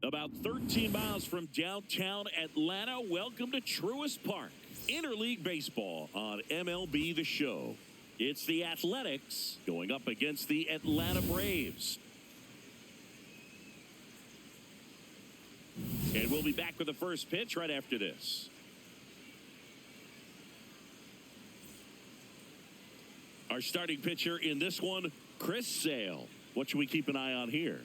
About 13 miles from downtown Atlanta, welcome to Truist Park. Interleague Baseball on MLB The Show. It's the Athletics going up against the Atlanta Braves. And we'll be back with the first pitch right after this. Our starting pitcher in this one, Chris Sale. What should we keep an eye on here?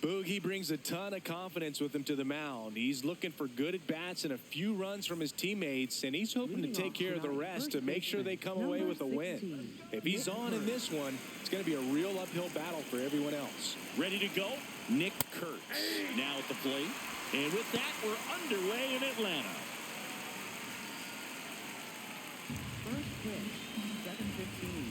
Boog, he brings a ton of confidence with him to the mound. He's looking for good at-bats and a few runs from his teammates, and he's hoping to take care of the rest to make sure they come away with a win. If he's on in this one, it's going to be a real uphill battle for everyone else. Ready to go? Nick Kurtz now at the plate. And with that, we're underway in Atlanta. First pitch, 7:15.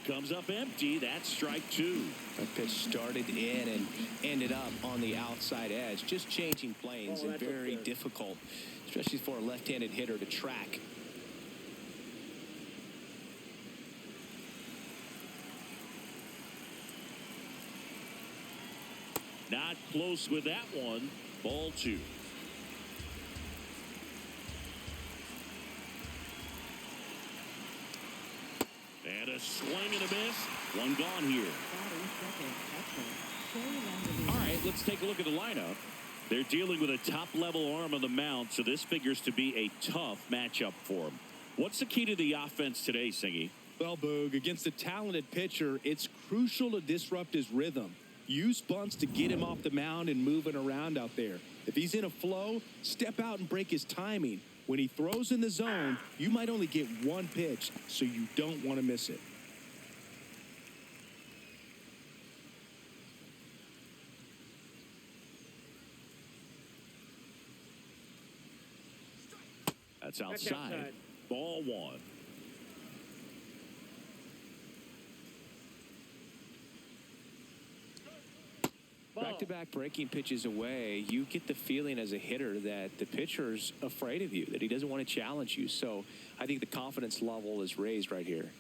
Comes up empty. That's strike two. That pitch started in and ended up on the outside edge. Just changing planes and very difficult, especially for a left-handed hitter to track. Not close with that one. Ball two. And a swing and a miss. One gone here. All right, let's take a look at the lineup. They're dealing with a top-level arm on the mound, so this figures to be a tough matchup for them. What's the key to the offense today, Singy? Well, Boog, against a talented pitcher, it's crucial to disrupt his rhythm. Use bunts to get him off the mound and moving around out there. If he's in a flow, step out and break his timing. When he throws in the zone, you might only get one pitch, so you don't want to miss it. That's outside. Ball one. Back-to-back breaking pitches away, you get the feeling as a hitter that the pitcher's afraid of you, that he doesn't want to challenge you. So I think the confidence level is raised right here.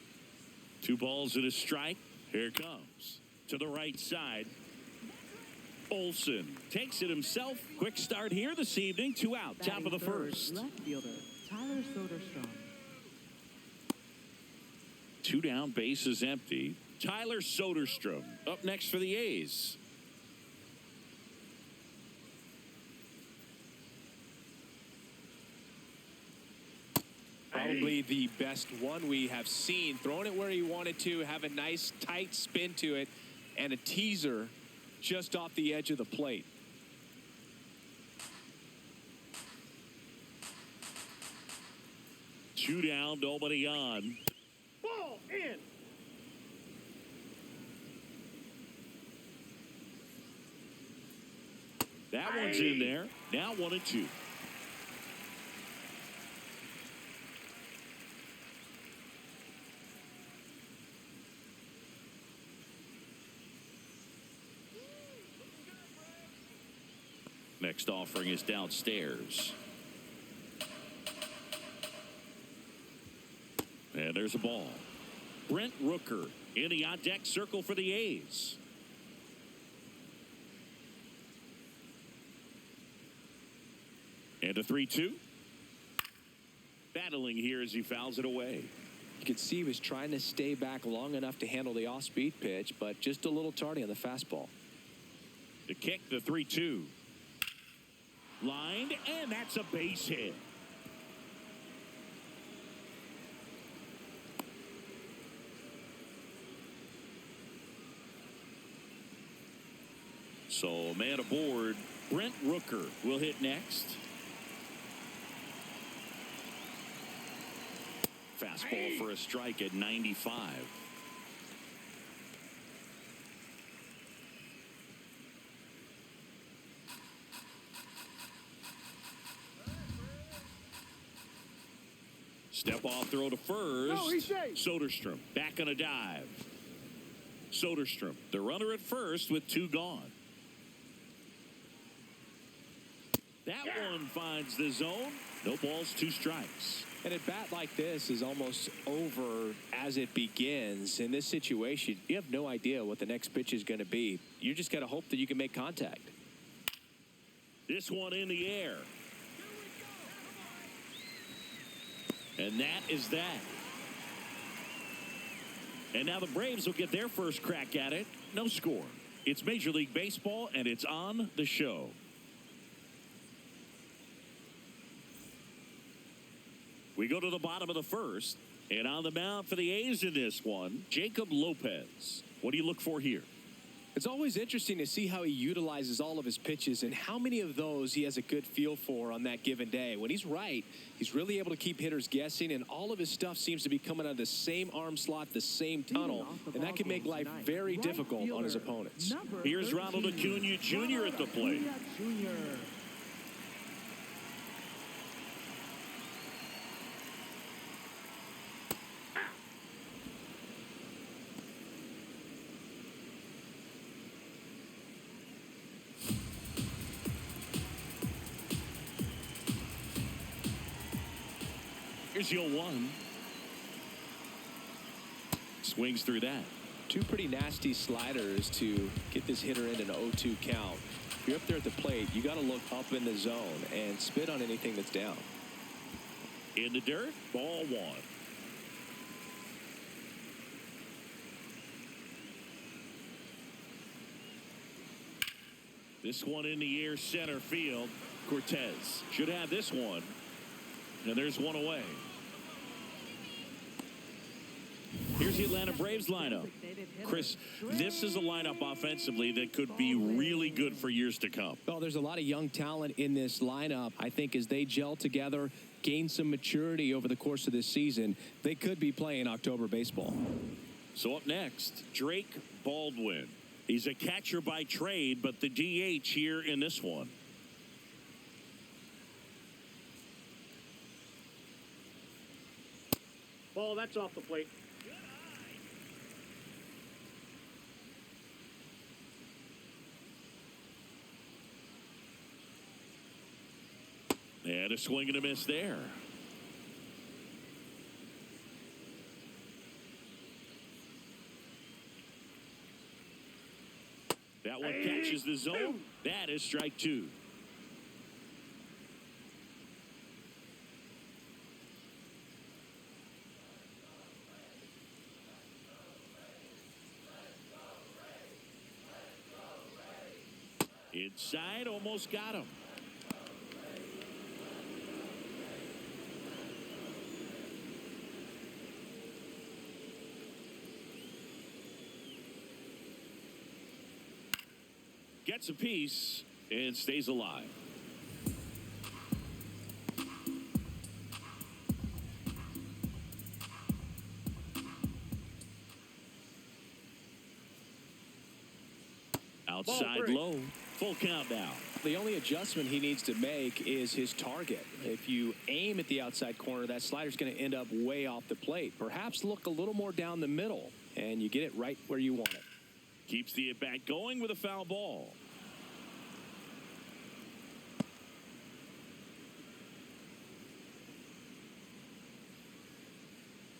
2 balls and a strike. Here it comes. To the right side. Olsen takes it himself. Quick start here this evening. 2 out. Top of the first. Left fielder, Tyler Soderstrom. 2 down. Base is empty. Tyler Soderstrom up next for the A's. Probably the best one we have seen. Throwing it where he wanted to, have a nice tight spin to it, and a teaser just off the edge of the plate. Two down, nobody on. Ball in. That one's in there. Now 1-2. Next offering is downstairs. And there's a ball. Brent Rooker in the on-deck circle for the A's. And a 3-2. Battling here as he fouls it away. You could see he was trying to stay back long enough to handle the off-speed pitch, but just a little tardy on the fastball. The kick, the 3-2. Lined, and that's a base hit. So, man aboard. Brent Rooker will hit next. Fastball for a strike at 95. Step off throw to first. No, he's safe. Soderstrom back on a dive. Soderstrom, the runner at first with 2 gone. That one finds the zone. No balls, 2 strikes. And a bat like this is almost over as it begins. In this situation, you have no idea what the next pitch is going to be. You just got to hope that you can make contact. This one in the air. And that is that. And now the Braves will get their first crack at it. No score. It's Major League Baseball, and it's on the show. We go to the bottom of the first, and on the mound for the A's in this one, Jacob Lopez. What do you look for here? It's always interesting to see how he utilizes all of his pitches and how many of those he has a good feel for on that given day. When he's right, he's really able to keep hitters guessing, and all of his stuff seems to be coming out of the same arm slot, the same tunnel, and that can make life very difficult on his opponents. Here's Ronald Acuna Jr. at the plate. Here's the 0-1. Swings through that. 2 pretty nasty sliders to get this hitter in an 0-2 count. If you're up there at the plate, you got to look up in the zone and spit on anything that's down. In the dirt, ball 1. This one in the air, center field. Cortez should have this one. And there's one away. Here's the Atlanta Braves lineup. Chris, this is a lineup offensively that could be really good for years to come. Well, there's a lot of young talent in this lineup. I think as they gel together, gain some maturity over the course of this season, they could be playing October baseball. So up next, Drake Baldwin. He's a catcher by trade, but the DH here in this one. Ball, that's off the plate. And a swing and a miss there. That one catches the zone. That is strike 2. Inside, almost got him. Gets a piece and stays alive. Outside low. Full count now. The only adjustment he needs to make is his target. If you aim at the outside corner, that slider's going to end up way off the plate. Perhaps look a little more down the middle, and you get it right where you want it. Keeps the at-bat going with a foul ball.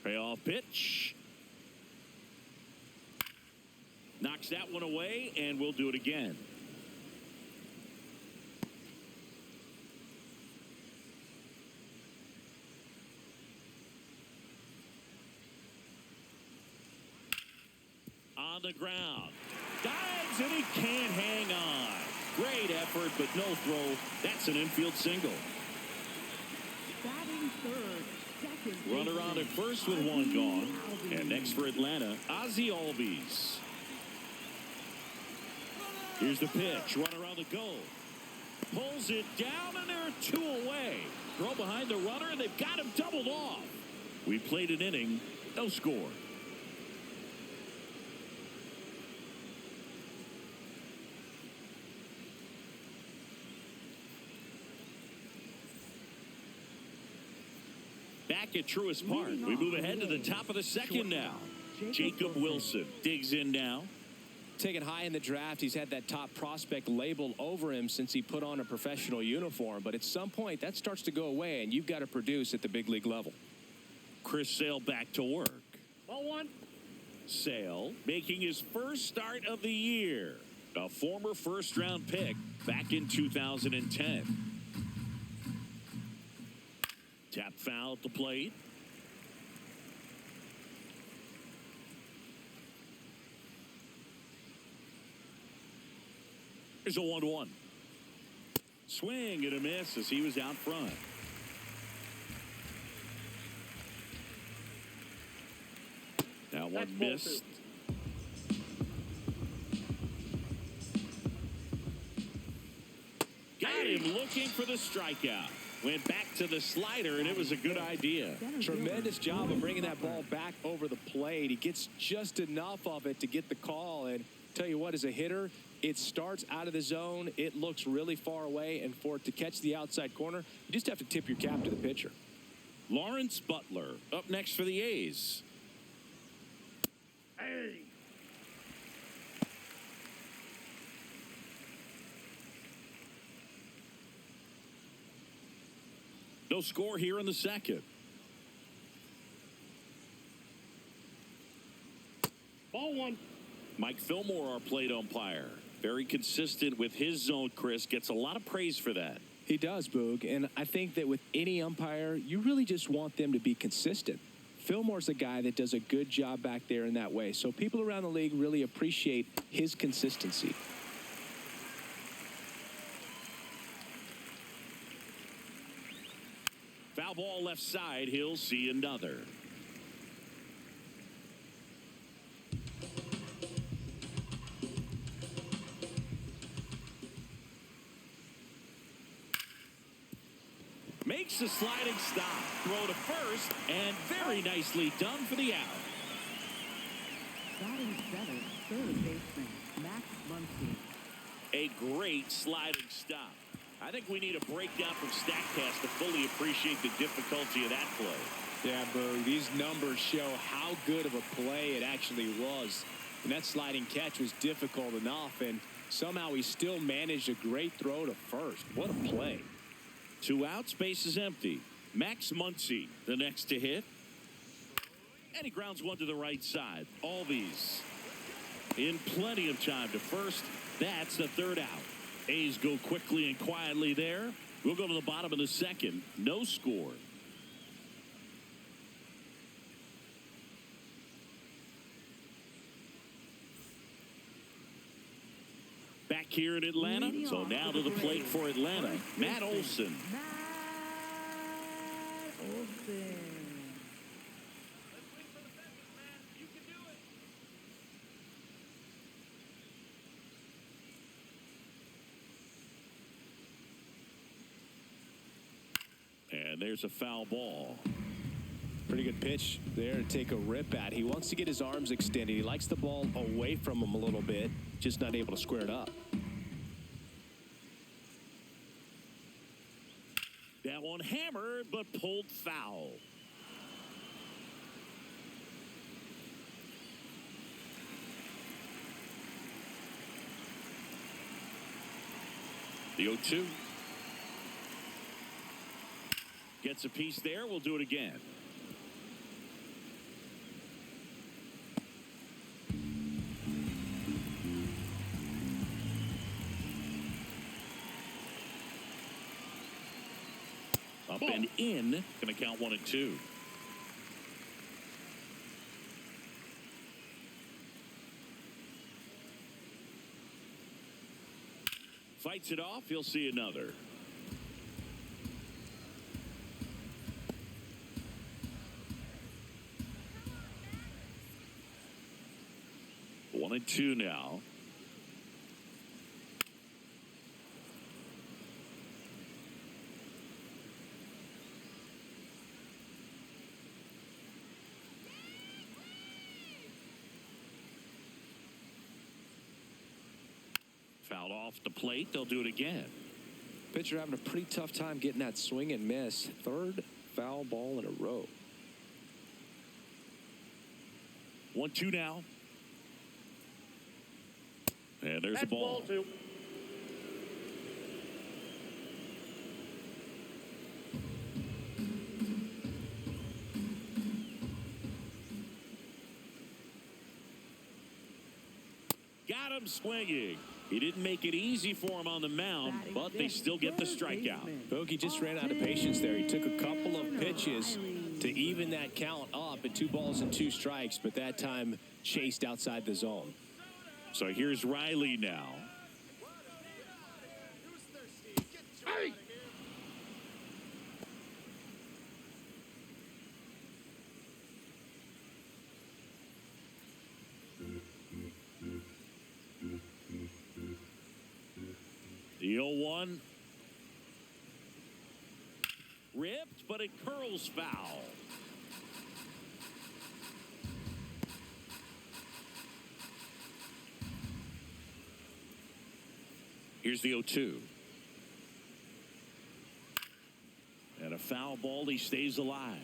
Payoff pitch. Knocks that one away, and we'll do it again. On the ground. Dives, and he can't hang on. Great effort, but no throw. That's an infield single. Batting third, second. Runner on at first with one gone. And next for Atlanta, Ozzie Albies. Here's the pitch. Runner on the go. Pulls it down, and they're 2 away. Throw behind the runner, and they've got him doubled off. We played an inning. No score. Back at Truist Park. We move ahead to the top of the second now. Jacob Wilson digs in now. Taken high in the draft, he's had that top prospect label over him since he put on a professional uniform. But at some point, that starts to go away, and you've got to produce at the big league level. Chris Sale back to work. Ball one. Sale making his first start of the year. A former first-round pick back in 2010. Tap foul at the plate. Here's a 1-1. Swing and a miss as he was out front. That one missed. Got him looking for the strikeout. Went back to the slider, and it was a good idea. Tremendous job of bringing that ball back over the plate. He gets just enough of it to get the call. And tell you what, as a hitter, it starts out of the zone. It looks really far away, and for it to catch the outside corner, you just have to tip your cap to the pitcher. Lawrence Butler up next for the A's. Hey. No score here in the second. Ball one. Mike Fillmore, our plate umpire. Very consistent with his zone, Chris. Gets a lot of praise for that. He does, Boog. And I think that with any umpire, you really just want them to be consistent. Fillmore's a guy that does a good job back there in that way. So people around the league really appreciate his consistency. Foul ball left side. He'll see another. Makes a sliding stop. Throw to first, and very nicely done for the out. Batting seventh, third baseman, Max Muncy. A great sliding stop. I think we need a breakdown from StatCast to fully appreciate the difficulty of that play. Yeah, Berg, these numbers show how good of a play it actually was. And that sliding catch was difficult enough, and somehow he still managed a great throw to first. What a play. 2 outs, base is empty. Max Muncy, the next to hit. And he grounds one to the right side. Albies in plenty of time to first. That's the third out. A's go quickly and quietly there. We'll go to the bottom of the second. No score. Back here in Atlanta. So now to the plate for Atlanta, Matt Olson. Matt Olson. And there's a foul ball. Pretty good pitch there to take a rip at. He wants to get his arms extended. He likes the ball away from him a little bit, just not able to square it up. That one hammered, but pulled foul. The 0-2. Gets a piece there. We'll do it again. Up and in. Going to count 1 and 2. Fights it off. He'll see another. One and 2 now. Fouled off the plate. They'll do it again. Pitcher having a pretty tough time getting that swing and miss. Third foul ball in a row. 1-2 now. And there's That's a ball. ball 2. Got him swinging. He didn't make it easy for him on the mound, but they still get the strikeout. Bogey just ran out of patience there. He took a couple of pitches to even that count up at 2 balls and 2 strikes, but that time chased outside the zone. So here's Riley now. Hey! The 0-1. Ripped, but it curls foul. Here's the 0-2. And a foul ball. He stays alive.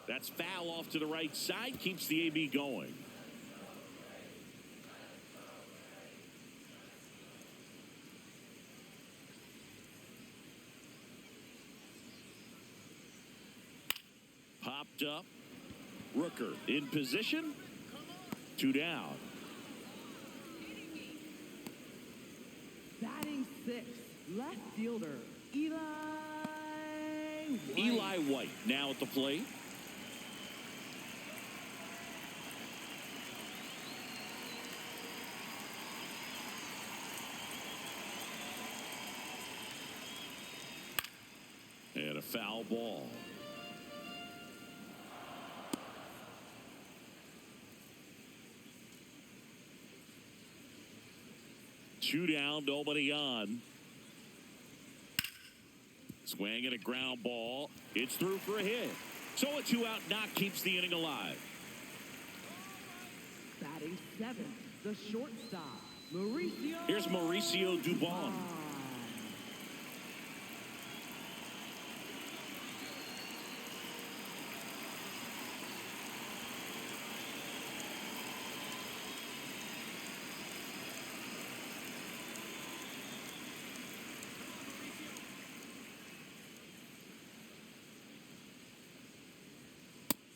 That's foul off to the right side. Keeps the AB going. Popped up. Rooker in position. 2 down. Batting 6, left fielder, Eli White. Eli White now at the plate. And a foul ball. Two down, nobody on. Swing and a ground ball. It's through for a hit. So a 2-out knock keeps the inning alive. Batting 7, the shortstop, Mauricio. Here's Mauricio Dubon.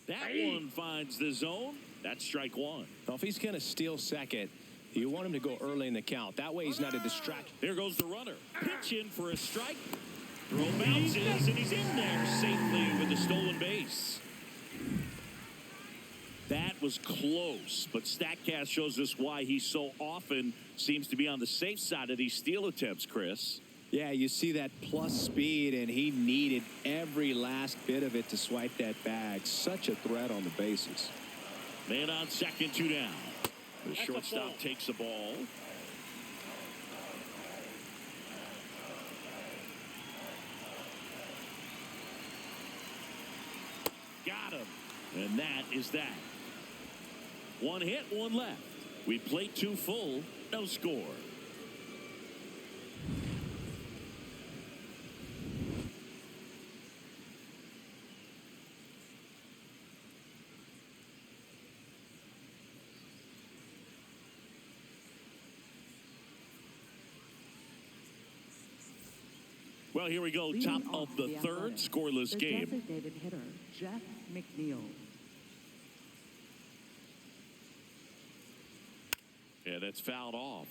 Hey! That one finds the zone. That's strike 1. Well, if he's going to steal second, you want him to go early in the count. That way he's not a distraction. There goes the runner. Pitch in for a strike. Throw bounces, and he's in there safely with the stolen base. That was close, but StatCast shows us why he so often seems to be on the safe side of these steal attempts, Chris. Yeah, you see that plus speed, and he needed every last bit of it to swipe that bag. Such a threat on the bases. Man on second, 2 down. The That's a shortstop ball. takes the ball. Got him. And that is that. 1 hit, 1 left. We played 2 full, no score. Well, here we go. Leading Top off of the third, Athletics, scoreless the game. designated hitter, Jeff McNeil. Yeah, that's fouled off.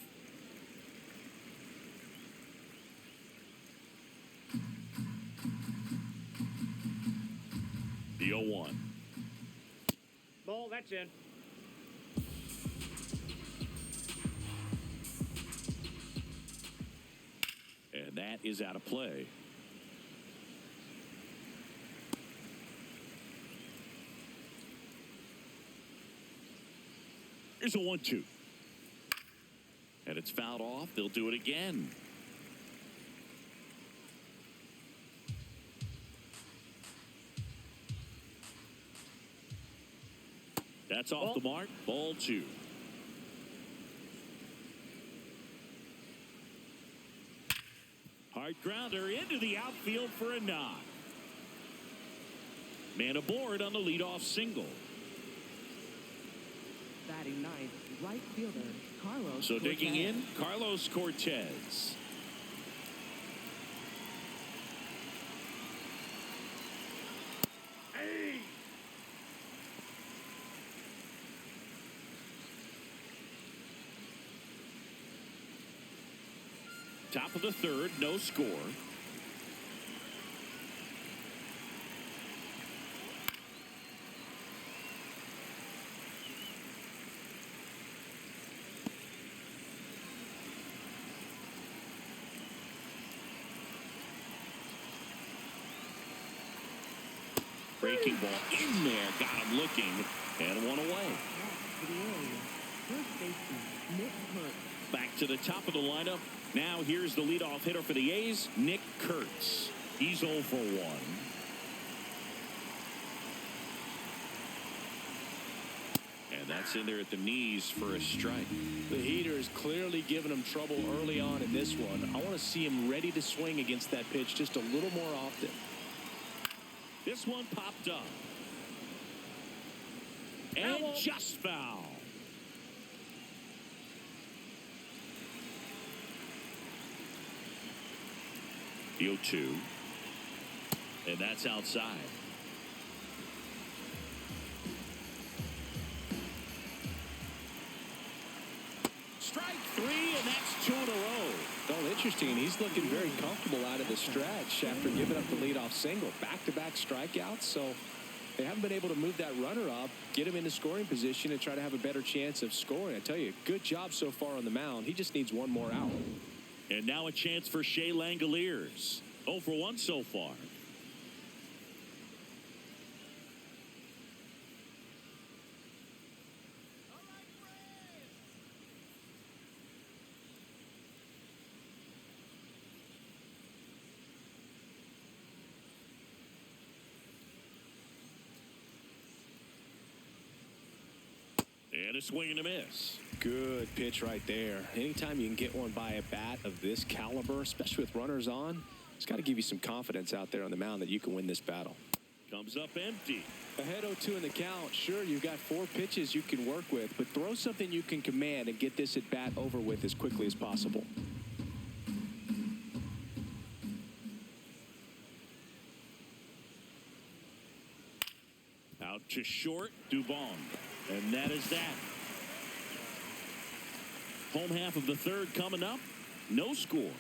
The 0-1. Ball, that's in. And that is out of play. Here's a 1-2. And it's fouled off. They'll do it again. That's off the mark. Ball 2. Hard grounder into the outfield for a knock. Man aboard on the leadoff single. Batting ninth, right fielder Carlos So Cortez. digging in, Carlos Cortez. Hey! Top of the third, no score. Breaking ball in there, got him looking, and one away. Back to the area. First baseman Nick Kurtz. Back to the top of the lineup. Now here's the leadoff hitter for the A's, Nick Kurtz. He's 0 for 1. And that's in there at the knees for a strike. The heater is clearly giving him trouble early on in this one. I want to see him ready to swing against that pitch just a little more often. This one popped up. And just foul. The 0-2. And that's outside. Strike 3, and that's 2 in a row. Oh, interesting. He's looking very comfortable out of the stretch after giving up the leadoff single. Back-to-back strikeouts, so they haven't been able to move that runner up, get him into scoring position, and try to have a better chance of scoring. I tell you, good job so far on the mound. He just needs one more out. And now a chance for Shea Langoliers. 0 for 1 so far. And a swing and a miss. Good pitch right there. Anytime you can get one by a bat of this caliber, especially with runners on, it's got to give you some confidence out there on the mound that you can win this battle. Comes up empty. Ahead 0-2 in the count. Sure, you've got 4 pitches you can work with, but throw something you can command and get this at bat over with as quickly as possible. Out to short, Dubon. And that is that. Home half of the third coming up. No score.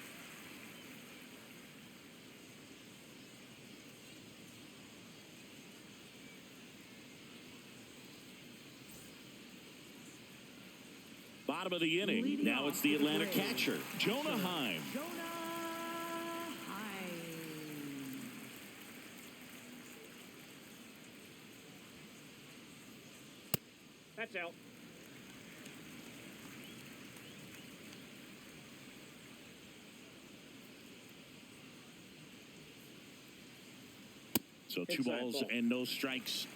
Bottom of the inning. Leading Now off it's the for the Atlanta Braves. catcher, Jonah Heim. Jonah Heim. That's out. So 2 Inside balls ball. and no strikes.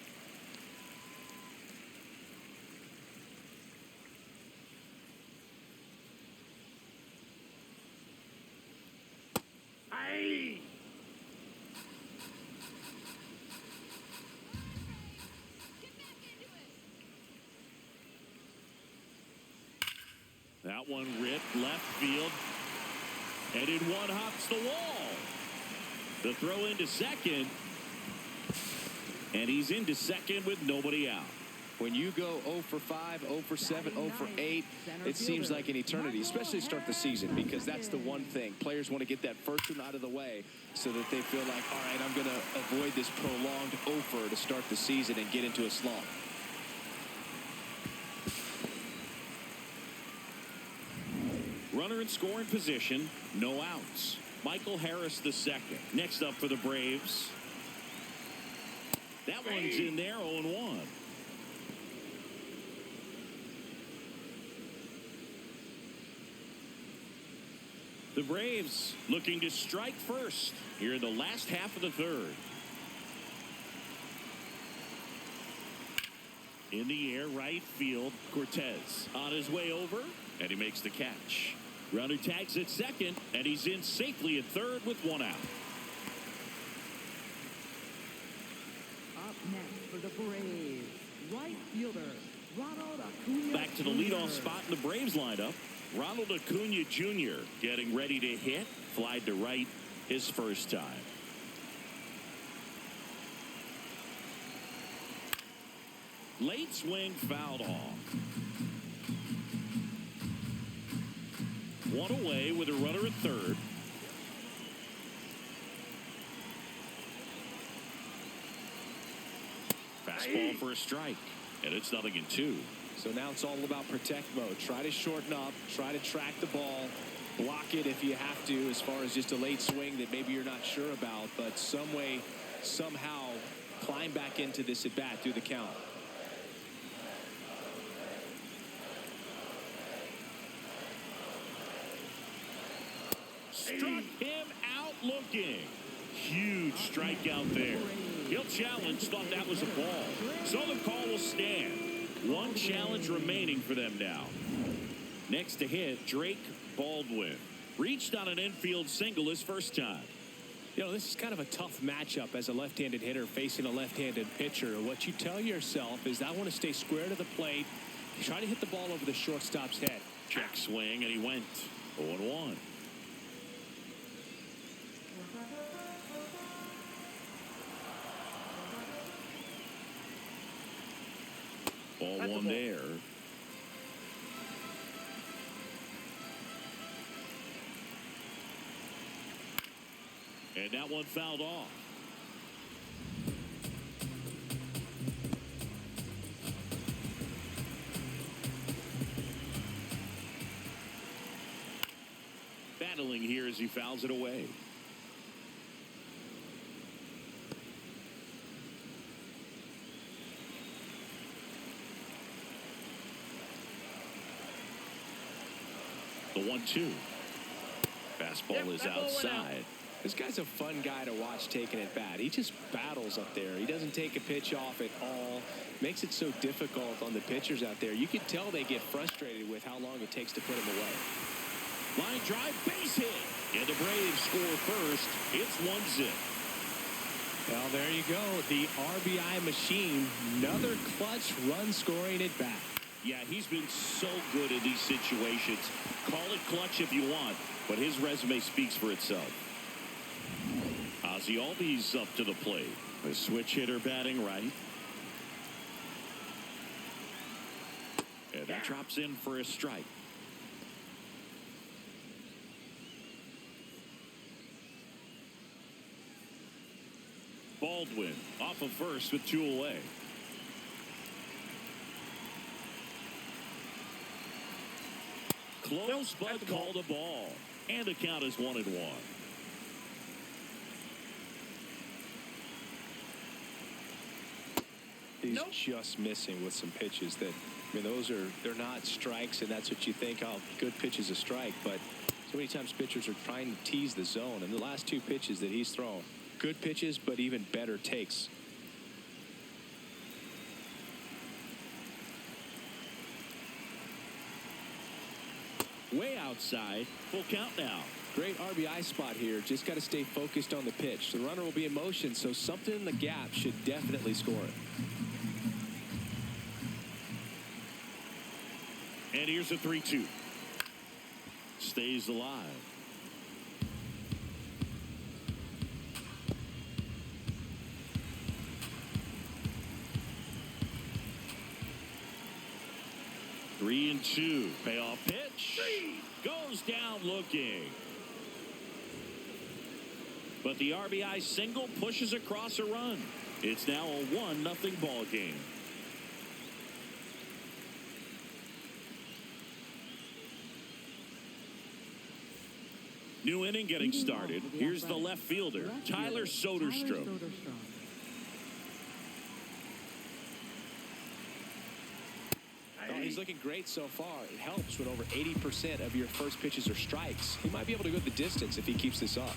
Hey! That one ripped left field. Headed one, hops the wall. The throw into second. And he's into second with nobody out. When you go 0 for 5, 0 for 7, 0 for 8, it seems like an eternity, especially to start the season, because that's the one thing. Players want to get that first one out of the way so that they feel like, all right, I'm going to avoid this prolonged 0 for to start the season and get into a slump. Runner in scoring position, no outs. Michael Harris the second. Next up for the Braves. That one's in there, 0-1. The Braves looking to strike first here in the last half of the third. In the air, right field, Cortez on his way over, and he makes the catch. Runner tags at second, and he's in safely at third with one out. Up next for the Braves, right fielder, Ronald Acuna Back to the Jr. leadoff spot in the Braves lineup. Ronald Acuna Jr. getting ready to hit. Flied to right his first time. Late swing fouled off. One away with a runner at third. Fastball for a strike. And it's 0-2. So now it's all about protect mode. Try to shorten up. Try to track the ball. Block it if you have to, as far as just a late swing that maybe you're not sure about. But some way, somehow, climb back into this at bat through the count. Struck him out looking. Huge strikeout there. He'll challenge, thought that was a ball. So the call will stand. One challenge remaining for them now. Next to hit, Drake Baldwin. Reached on an infield single his first time. You know, this is kind of a tough matchup as a left-handed hitter facing a left-handed pitcher. What you tell yourself is, I want to stay square to the plate. Try to hit the ball over the shortstop's head. Check swing, and he went 0-1. Ball one there. And that one fouled off. Battling here as he fouls it away. The 1-2. Fastball is outside. This guy's a fun guy to watch taking at bat. He just battles up there. He doesn't take a pitch off at all. Makes it so difficult on the pitchers out there. You can tell they get frustrated with how long it takes to put him away. Line drive, base hit. And the Braves score first. It's 1-0. Well, there you go. The RBI machine. Another clutch run scoring at bat. Yeah, he's been so good in these situations. Call it clutch if you want, but his resume speaks for itself. Ozzie Albies up to the plate. A switch hitter batting right. And that drops in for a strike. Baldwin off of first with 2 away. Close, but called a ball. And the count is 1-1. He's just missing with some pitches that, I mean, they're not strikes, and that's what you think, oh, good pitch is a strike. But so many times pitchers are trying to tease the zone. And the last 2 pitches that he's thrown, good pitches, but even better takes. Way outside. Full count now. Great RBI spot here. Just got to stay focused on the pitch. The runner will be in motion, so something in the gap should definitely score it. And here's a 3-2. Stays alive. Three and 2. Payoff pitch. Goes down looking. But the RBI single pushes across a run. It's now a 1-0 ball game. New inning getting started. Here's the left fielder, Tyler Soderstrom. He's looking great so far. It helps when over 80% of your first pitches are strikes. He might be able to go the distance if he keeps this up.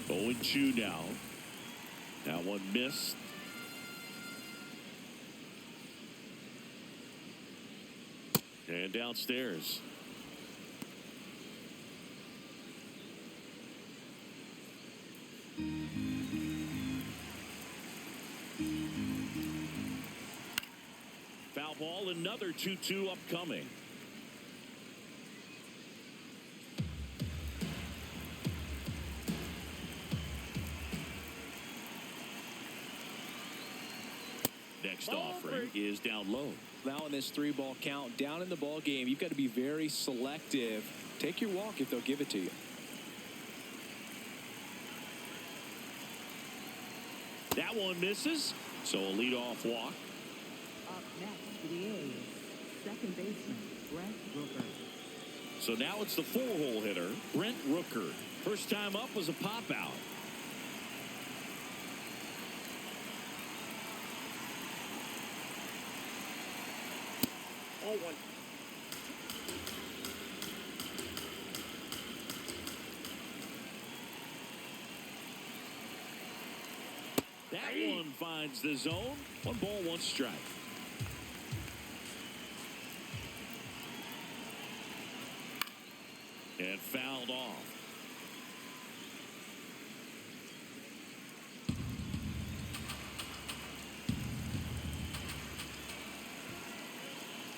Oh, 0-2 now. one missed. And downstairs. Foul ball, another 2-2 upcoming. Next offering is down low. Now in this 3-ball count, down in the ball game, you've got to be very selective. Take your walk if they'll give it to you. That one misses, so a leadoff walk. Up next for the A's, second baseman, Brent Rooker. So now it's the 4-hole hitter, Brent Rooker. First time up was a pop-out. Ball one. That one finds the zone. 1 ball, 1 strike. And fouled off.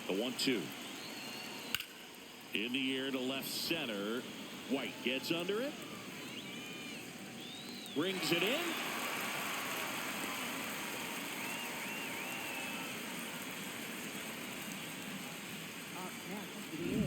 The 1-2. In the air to left center. White gets under it. Brings it in. Up next for the A's,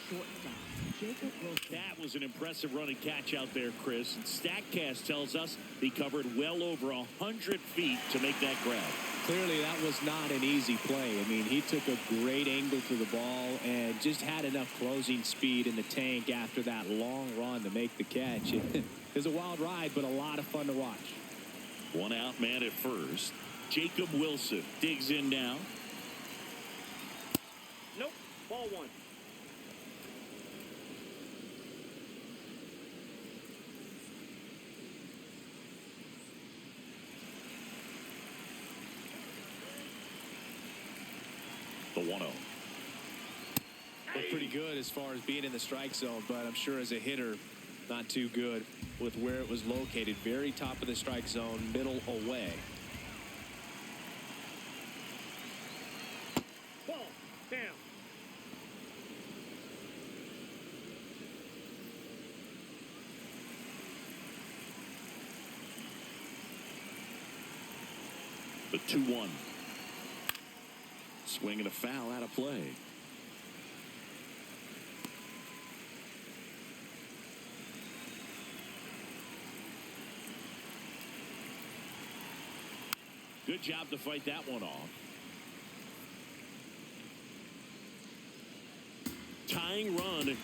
shortstop, Jacob Wilson. That was an impressive run and catch out there, Chris. And StatCast tells us he covered well over 100 feet to make that grab. Clearly, that was not an easy play. I mean, he took a great angle to the ball and just had enough closing speed in the tank after that long run to make the catch. It was a wild ride, but a lot of fun to watch. 1 out, man at first. Jacob Wilson digs in now. Nope. Ball one. The 1-0. Looked pretty good as far as being in the strike zone, but I'm sure as a hitter, not too good with where it was located. Very top of the strike zone, middle away. Ball down. The 2-1. Swing and a foul out of play. Good job to fight that one off. Tying run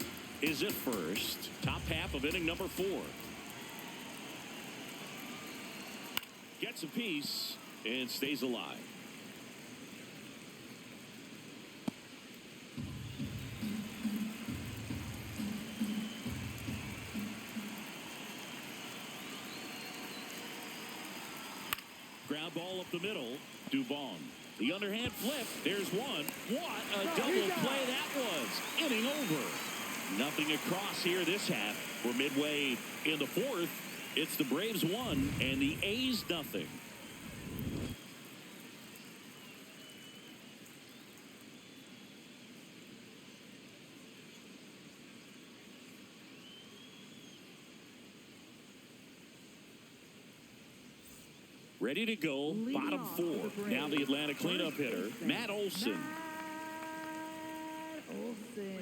is at first. Top half of inning number 4. Gets a piece and stays alive. Ground ball up the middle. Dubon. The underhand flip. There's one. What a double play that was. Inning over. Nothing across here this half. We're midway in the 4th. It's the Braves 1 and the A's nothing. Ready to go, bottom 4. Now the Atlanta cleanup hitter, Matt Olson. Matt Olson.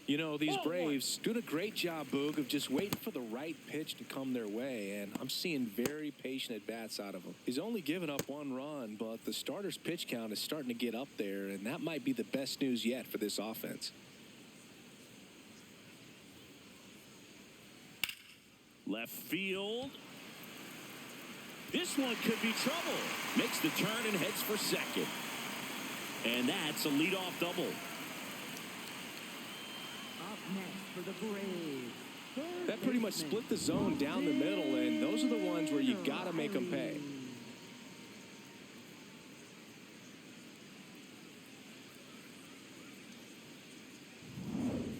You know, these Braves doing a great job, Boog, of just waiting for the right pitch to come their way, and I'm seeing very patient at-bats out of him. He's only given up 1 run, but the starter's pitch count is starting to get up there, and that might be the best news yet for this offense. Left field. This one could be trouble. Makes the turn and heads for second. And that's a leadoff double. Up next for the Braves. That pretty much split the zone down the middle, and those are the ones where you got to make them pay.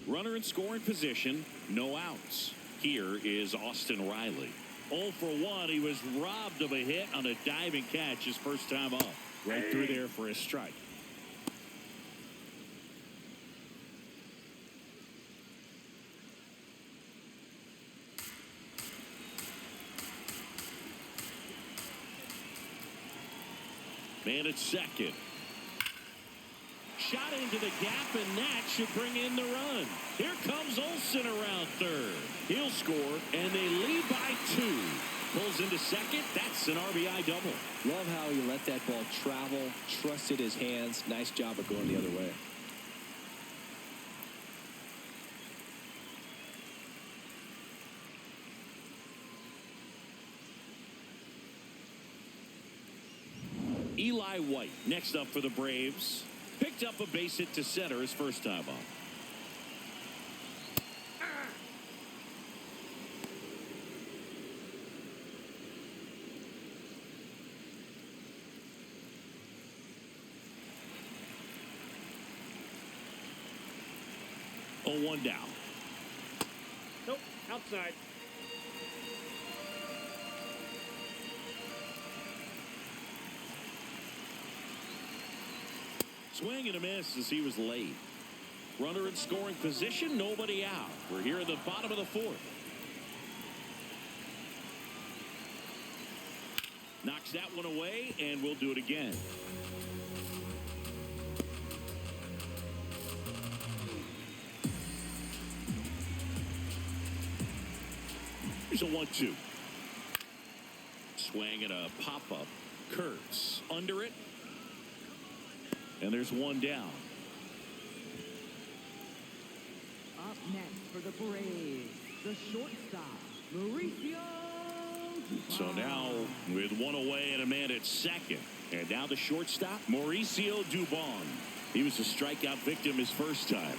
Runner in scoring position, no outs. Here is Austin Riley. 0 for 1. He was robbed of a hit on a diving catch his first time up. Right through there for a strike. Man at second. Shot into the gap, and that should bring in the run. Here comes Olsen around third. He'll score, and they lead by 2. Pulls into second. That's an RBI double. Love how he let that ball travel, trusted his hands. Nice job of going the other way. Eli White next up for the Braves. Picked up a base hit to center his first time up. Oh, 1 down. Nope, outside. Swing and a miss as he was late. Runner in scoring position, nobody out. We're here at the bottom of the 4th. Knocks that one away, and we'll do it again. Here's a 1-2. Swing and a pop-up. Kurtz under it. And there's 1 down. Up next for the Braves, the shortstop, Mauricio Dubon. So now with 1 away and a man at second. And now the shortstop, Mauricio Dubon. He was a strikeout victim his first time.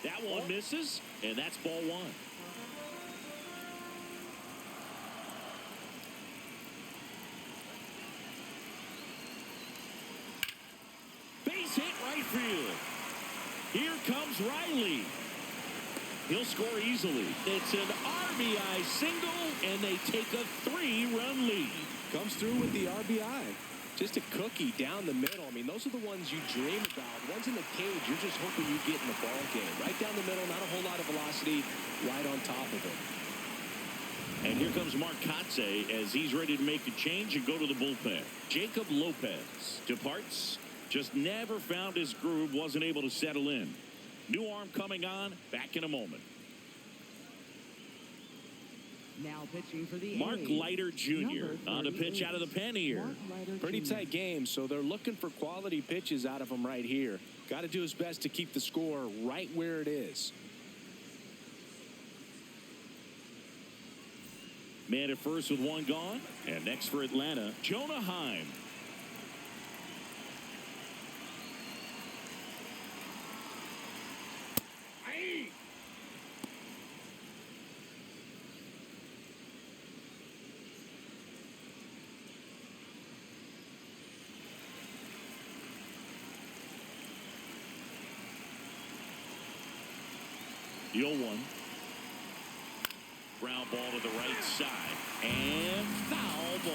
That one misses, and that's ball 1. Base hit right field. Here comes Riley. He'll score easily. It's an RBI single, and they take a 3-run lead. Comes through with the RBI. Just a cookie down the middle. I mean, those are the ones you dream about. Ones in the cage, you're just hoping you get in the ball game. Right down the middle, not a whole lot of velocity, right on top of it. And here comes Mark Kotze as he's ready to make a change and go to the bullpen. Jacob Lopez departs. Just never found his groove, wasn't able to settle in. New arm coming on, back in a moment. Now pitching for the Mark A's, Leiter Jr. number on a pitch 38. out of the pen here. Mark Leiter Pretty Jr. tight game, so they're looking for quality pitches out of him right here. Got to do his best to keep the score right where it is. Man at first with 1 gone. And next for Atlanta, Jonah Heim. The 0-1. Ground ball to the right side. And foul ball.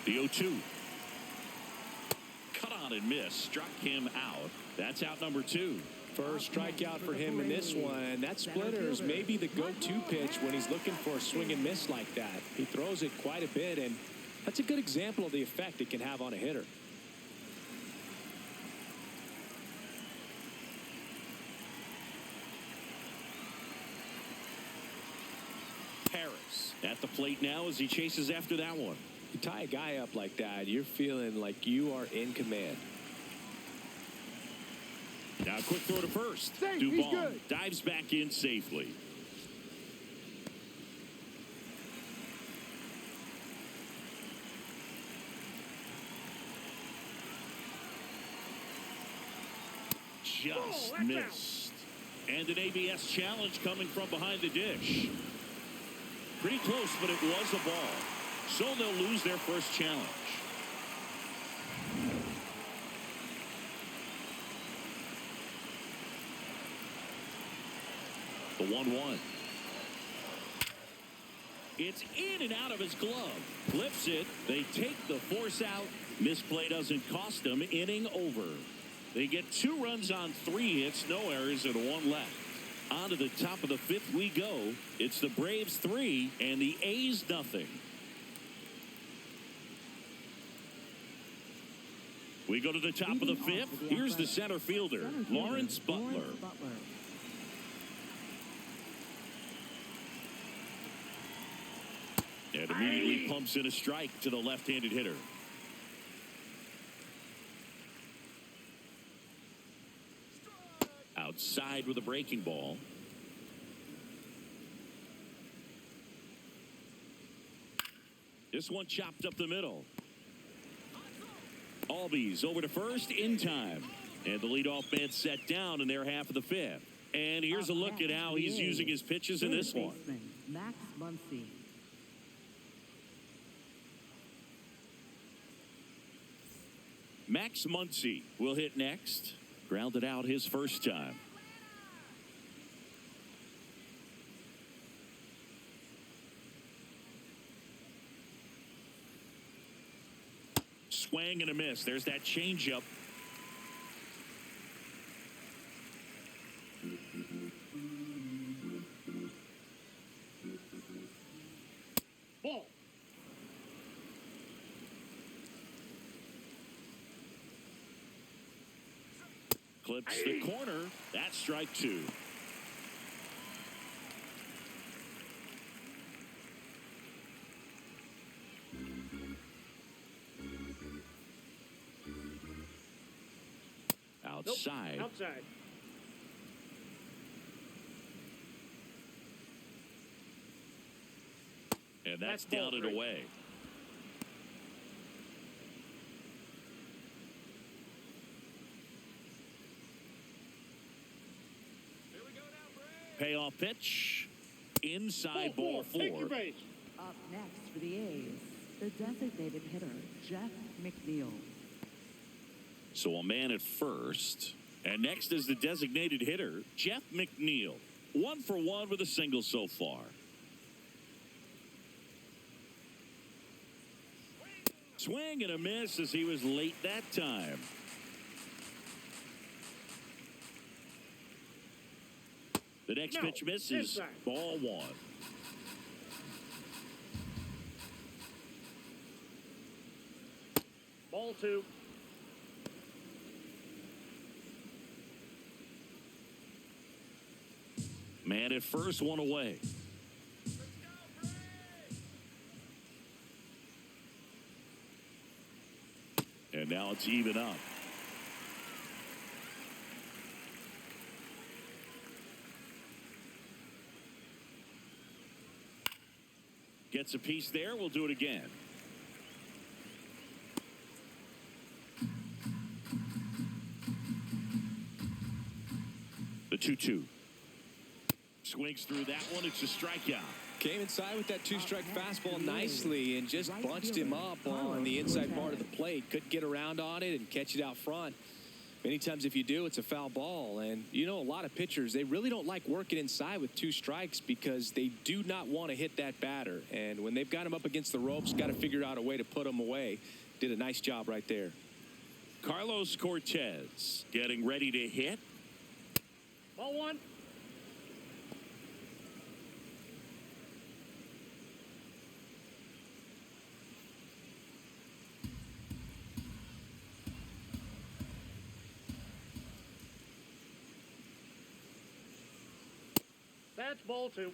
The 0-2. Cut on and miss. Struck him out. That's out number 2. First strikeout for him in this one. That splitter is maybe the go-to pitch when he's looking for a swing and miss like that. He throws it quite a bit, and that's a good example of the effect it can have on a hitter. Harris at the plate now as he chases after that one. You tie a guy up like that, you're feeling like you are in command. Now quick throw to first. Safe, he's Duvall good. dives back in safely. Just that's missed. And an ABS challenge coming from behind the dish. Pretty close, but it was a ball. So they'll lose their first challenge. The 1-1. It's in and out of his glove. Flips it. They take the force out. Misplay doesn't cost them. Inning over. They get 2 runs on 3 hits, no errors, and 1 left. On to the top of the 5th we go. It's the Braves 3 and the A's nothing. We go to the top of the 5th. Here's the center fielder, Lawrence Butler. And immediately pumps in a strike to the left-handed hitter. Outside with a breaking ball. This one chopped up the middle. Albies over to first in time. And the leadoff man set down in their half of the 5th. And here's a look at how he's using his pitches in this one. Max Muncy. Max Muncy will hit next. Grounded out his first time. Swing and a miss. There's that changeup. Ball. Clips the corner. That's strike 2. Outside. Nope. Outside. And that's That's ball down and 3. away. Payoff pitch. Inside ball 4. Take your base. Up next for the A's, the designated hitter, Jeff McNeil. So a man at first. And next is the designated hitter, Jeff McNeil. 1 for 1 with a single so far. Swing and a miss as he was late that time. The next pitch misses. Inside. Ball 1. Ball 2. Man at first, 1 away. And now it's even up. Gets a piece there. We'll do it again. The 2-2. Swings through that one. It's a strikeout. Came inside with that 2-strike fastball nicely and just bunched him up on the inside part of the plate. Couldn't get around on it and catch it out front. Many times if you do, it's a foul ball. And, you know, a lot of pitchers, they really don't like working inside with 2 strikes because they do not want to hit that batter. And when they've got him up against the ropes, got to figure out a way to put him away. Did a nice job right there. Carlos Cortez getting ready to hit. Ball 1. That's ball 2.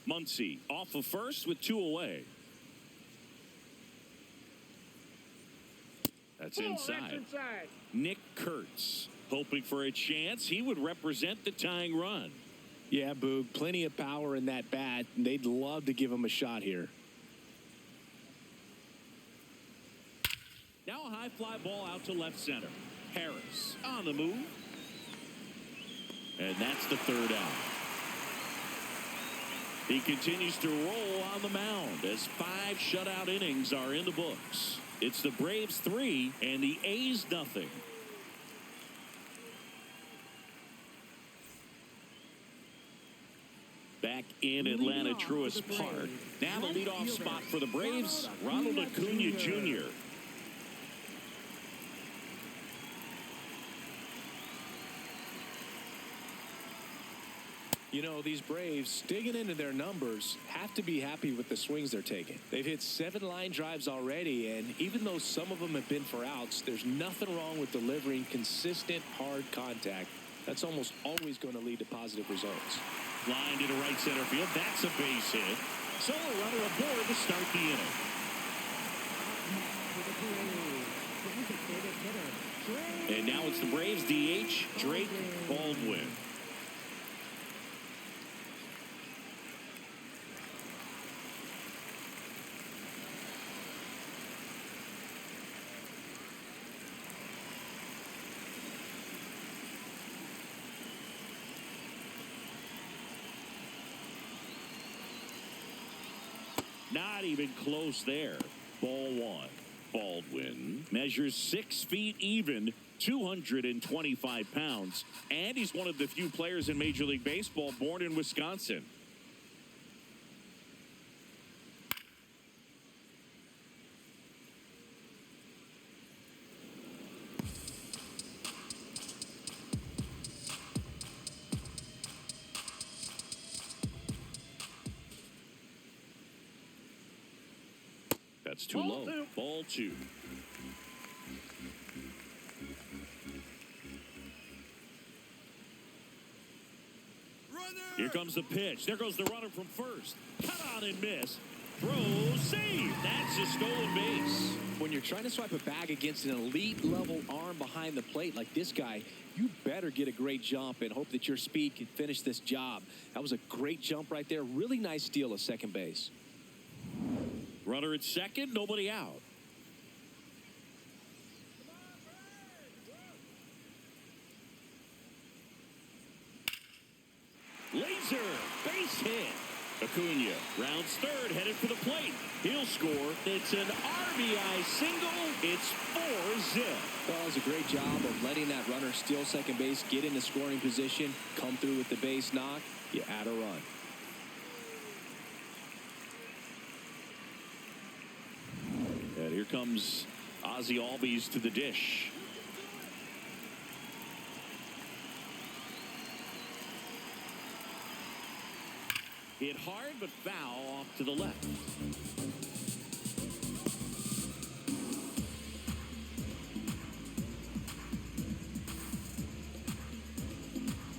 Muncy off of first with 2 away. That's Ball, inside. that's inside. Nick Kurtz hoping for a chance. He would represent the tying run. Yeah, Boog, plenty of power in that bat. They'd love to give him a shot here. Now a high fly ball out to left center. Harris on the move. And that's the 3rd out. He continues to roll on the mound as 5 shutout innings are in the books. It's the Braves 3 and the A's nothing. Back in Atlanta Truist Park. Now the leadoff spot for the Braves, Ronald Acuna Jr. You know, these Braves, digging into their numbers, have to be happy with the swings they're taking. They've hit 7 line drives already, and even though some of them have been for outs, there's nothing wrong with delivering consistent, hard contact. That's almost always going to lead to positive results. Line to the right center field. That's a base hit. So a runner aboard to start the inning. And now it's the Braves DH, Drake Baldwin. Not even close there. Ball 1. Baldwin measures 6 feet even, 225 pounds, and he's one of the few players in Major League Baseball born in Wisconsin. That's too low. Ball 2. Here comes the pitch. There goes the runner from first. Cut on and miss. Throw, save. That's a stolen base. When you're trying to swipe a bag against an elite level arm behind the plate like this guy, you better get a great jump and hope that your speed can finish this job. That was a great jump right there. Really nice steal of second base. Runner at second, nobody out. Laser, base hit. Acuna rounds third, headed for the plate. He'll score. It's an RBI single. It's 4-zip. Well, it was a great job of letting that runner steal second base, get into scoring position, come through with the base knock. You add a run. And here comes Ozzie Albies to the dish. Hit hard but foul off to the left.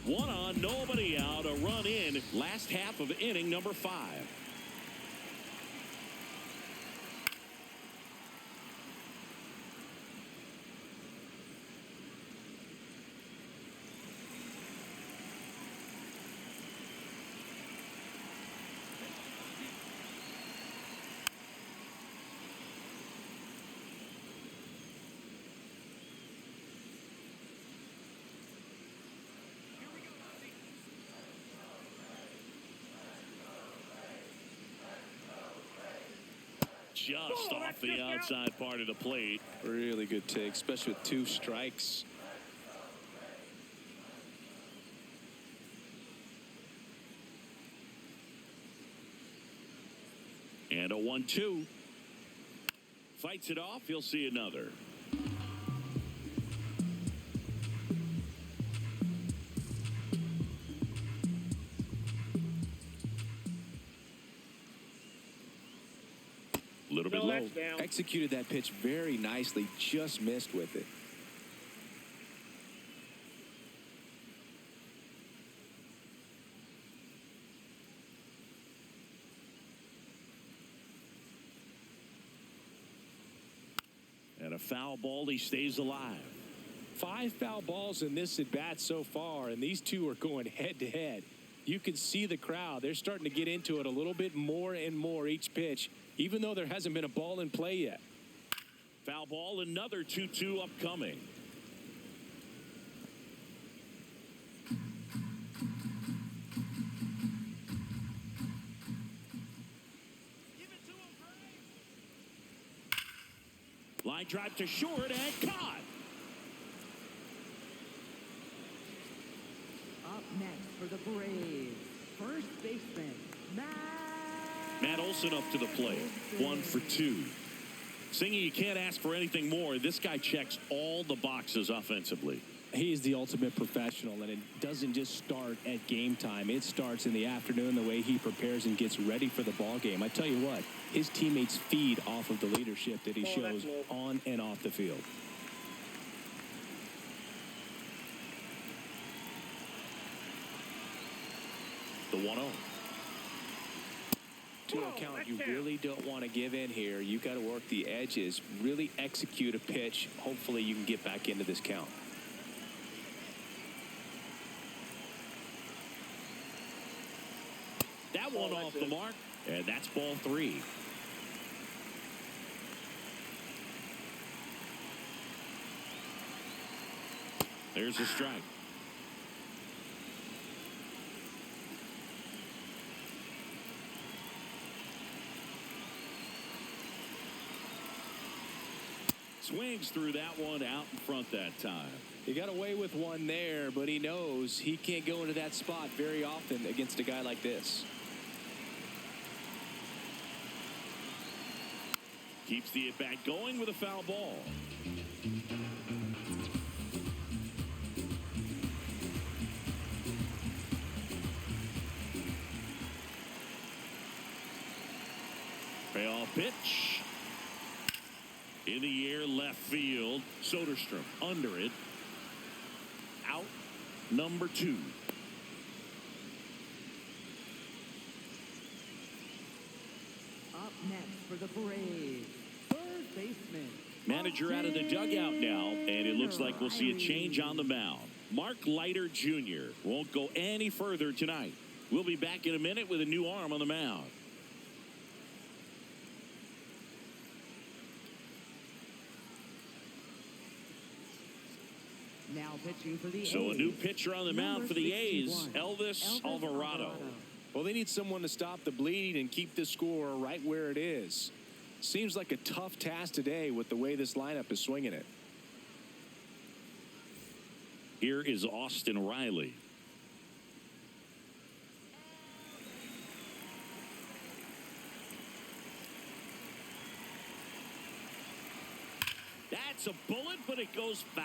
One on, nobody out, a run in. Last half of inning number 5. Just off the outside part of the plate. Really good take, especially with 2 strikes. And a 1-2. Fights it off. He'll see another. A little bit low. Executed that pitch very nicely, just missed with it. a foul ball. He stays alive. 5 foul balls in this at bat so far, and these two are going head to head. You can see the crowd. They're starting to get into it a little bit more and more each pitch, even though there hasn't been a ball in play yet. Foul ball, another 2-2 upcoming. Line drive to short and caught. Up next for the Braves, first baseman, Matt Olson up to the plate. 1 for 2. Singy, you can't ask for anything more. This guy checks all the boxes offensively. He's the ultimate professional, and it doesn't just start at game time. It starts in the afternoon, the way he prepares and gets ready for the ball game. I tell you what, his teammates feed off of the leadership that he shows on and off the field. The 1-0. To a count you really don't want to give in here. You got to work the edges, really execute a pitch. Hopefully you can get back into this count. That one off the mark, and that's ball 3. There's a strike. Swings through that one out in front that time. He got away with one there, but he knows he can't go into that spot very often against a guy like this. Keeps the at-bat going with a foul ball. Payoff pitch. In the air, left field. Soderstrom under it. Out, number 2. up next for the Braves, third baseman. Manager out of the dugout now, and it looks like we'll see a change on the mound. Mark Leiter Jr. won't go any further tonight. We'll be back in a minute with a new arm on the mound. Now pitching for the So A's. a new pitcher on the mound for the A's, 61, Elvis Alvarado. Well, they need someone to stop the bleeding and keep the score right where it is. Seems like a tough task today with the way this lineup is swinging it. Here is Austin Riley. That's a bullet, but it goes foul.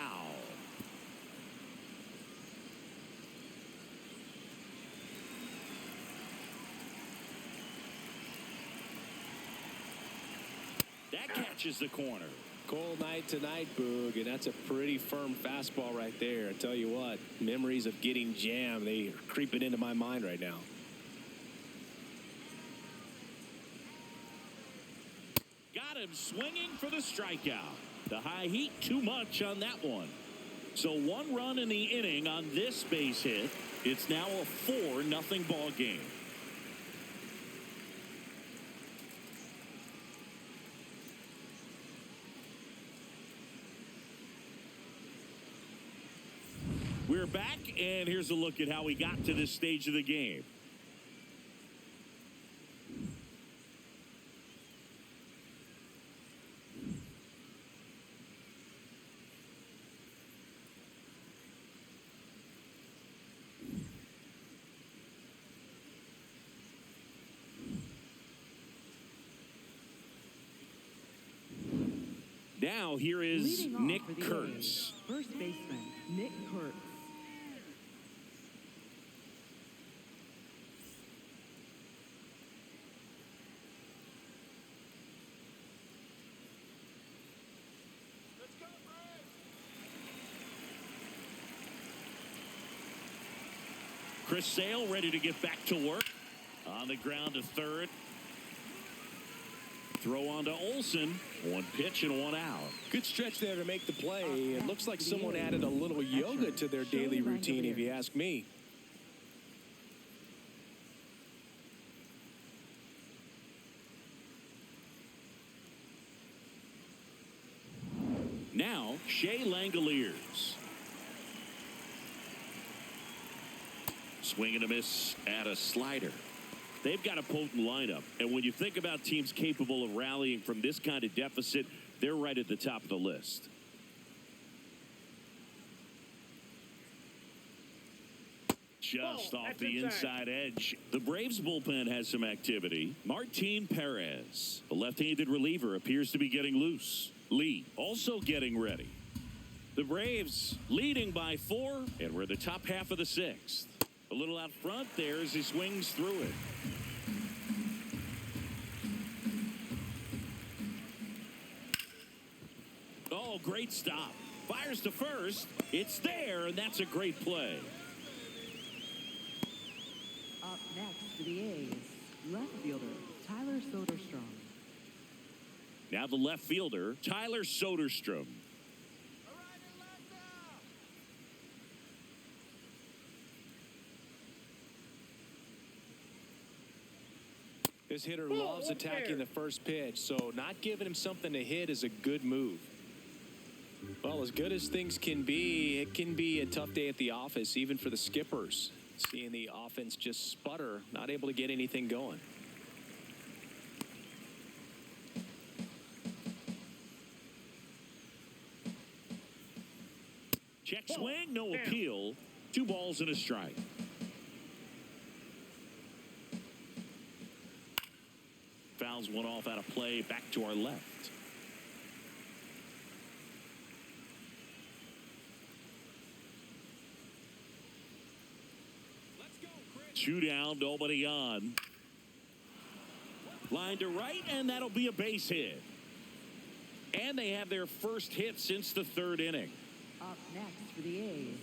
That catches the corner. Cold night tonight, Boog, and that's a pretty firm fastball right there. I tell you what, memories of getting jammed, they are creeping into my mind right now. Got him swinging for the strikeout. The high heat, too much on that one. So 1 run in the inning on this base hit. It's now a 4-0 ball game. We're back, and here's a look at how we got to this stage of the game. Now, here is Leading off Nick for the Kurtz. A's, first baseman, Nick Kurtz. Chris Sale ready to get back to work. On the ground to third. throw on to Olsen. One pitch and one out. Good stretch there to make the play. It looks like someone added a little yoga to their daily routine, if you ask me. Now, Shea Langoliers. Swing and a miss at a slider. They've got a potent lineup. And when you think about teams capable of rallying from this kind of deficit, they're right at the top of the list. Just off the inside edge. The Braves bullpen has some activity. Martin Perez, the left-handed reliever, appears to be getting loose. Lee also getting ready. The Braves leading by 4, and we're the top half of the 6th. A little out front there as he swings through it. Oh, great stop. Fires to first. It's there, and that's a great play. Up next for the A's, left fielder Tyler Soderstrom. Now the left fielder, Tyler Soderstrom. This hitter loves attacking the first pitch, so not giving him something to hit is a good move. Well, as good as things can be, it can be a tough day at the office, even for the skippers. Seeing the offense just sputter, not able to get anything going. Check swing, no appeal. 2 balls and a strike. Fouls one off out of play, back to our left. Let's go, Chris. 2 down, nobody on. Line to right, and that'll be a base hit. And they have their first hit since the 3rd inning. Up next for the A's,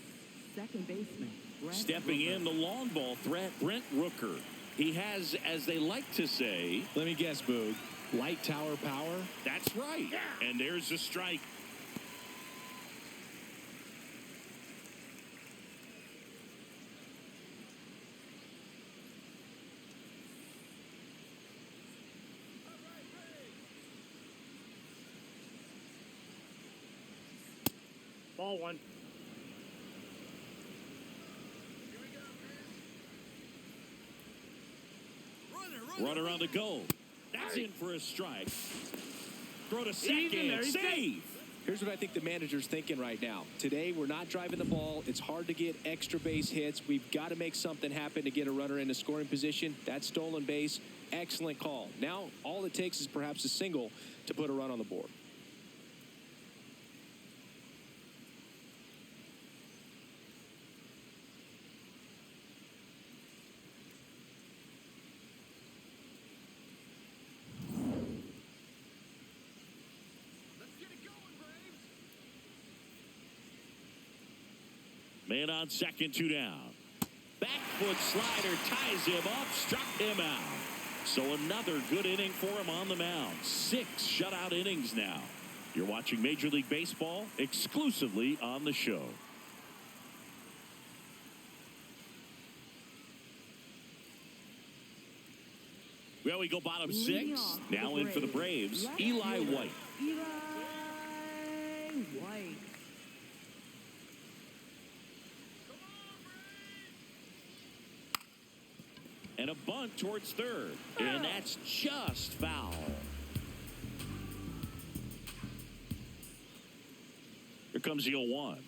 second baseman Brent Stepping Rooker. in, the long ball threat, Brent Rooker. He has, as they like to say, Let me guess, Boog. Light tower power? that's right. And there's a strike. Ball 1. Runner on the go. That's in for a strike. Throw to Even there, second. he's Save. Here's what I think the manager's thinking right now. Today, we're not driving the ball. It's hard to get extra base hits. We've got to make something happen to get a runner into scoring position. That stolen base, excellent call. Now, all it takes is perhaps a single to put a run on the board. Man on second, 2 down. Back foot slider ties him up, struck him out. So another good inning for him on the mound. 6 shutout innings now. You're watching Major League Baseball exclusively on the show. Well, we go bottom 6. Now in for the Braves, Eli White. Eli White. And a bunt towards third. And that's just foul. Here comes the 0-1.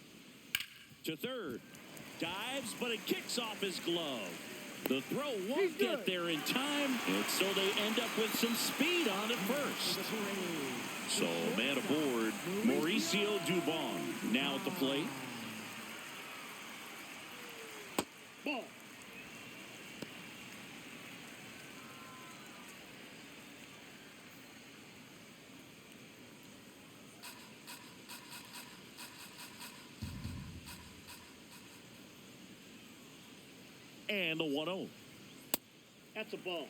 To third. Dives, but it kicks off his glove. The throw won't get there in time, and so they end up with some speed on at first. So, man aboard, Mauricio Dubon now at the plate. Ball. And the 1-0. That's a ball.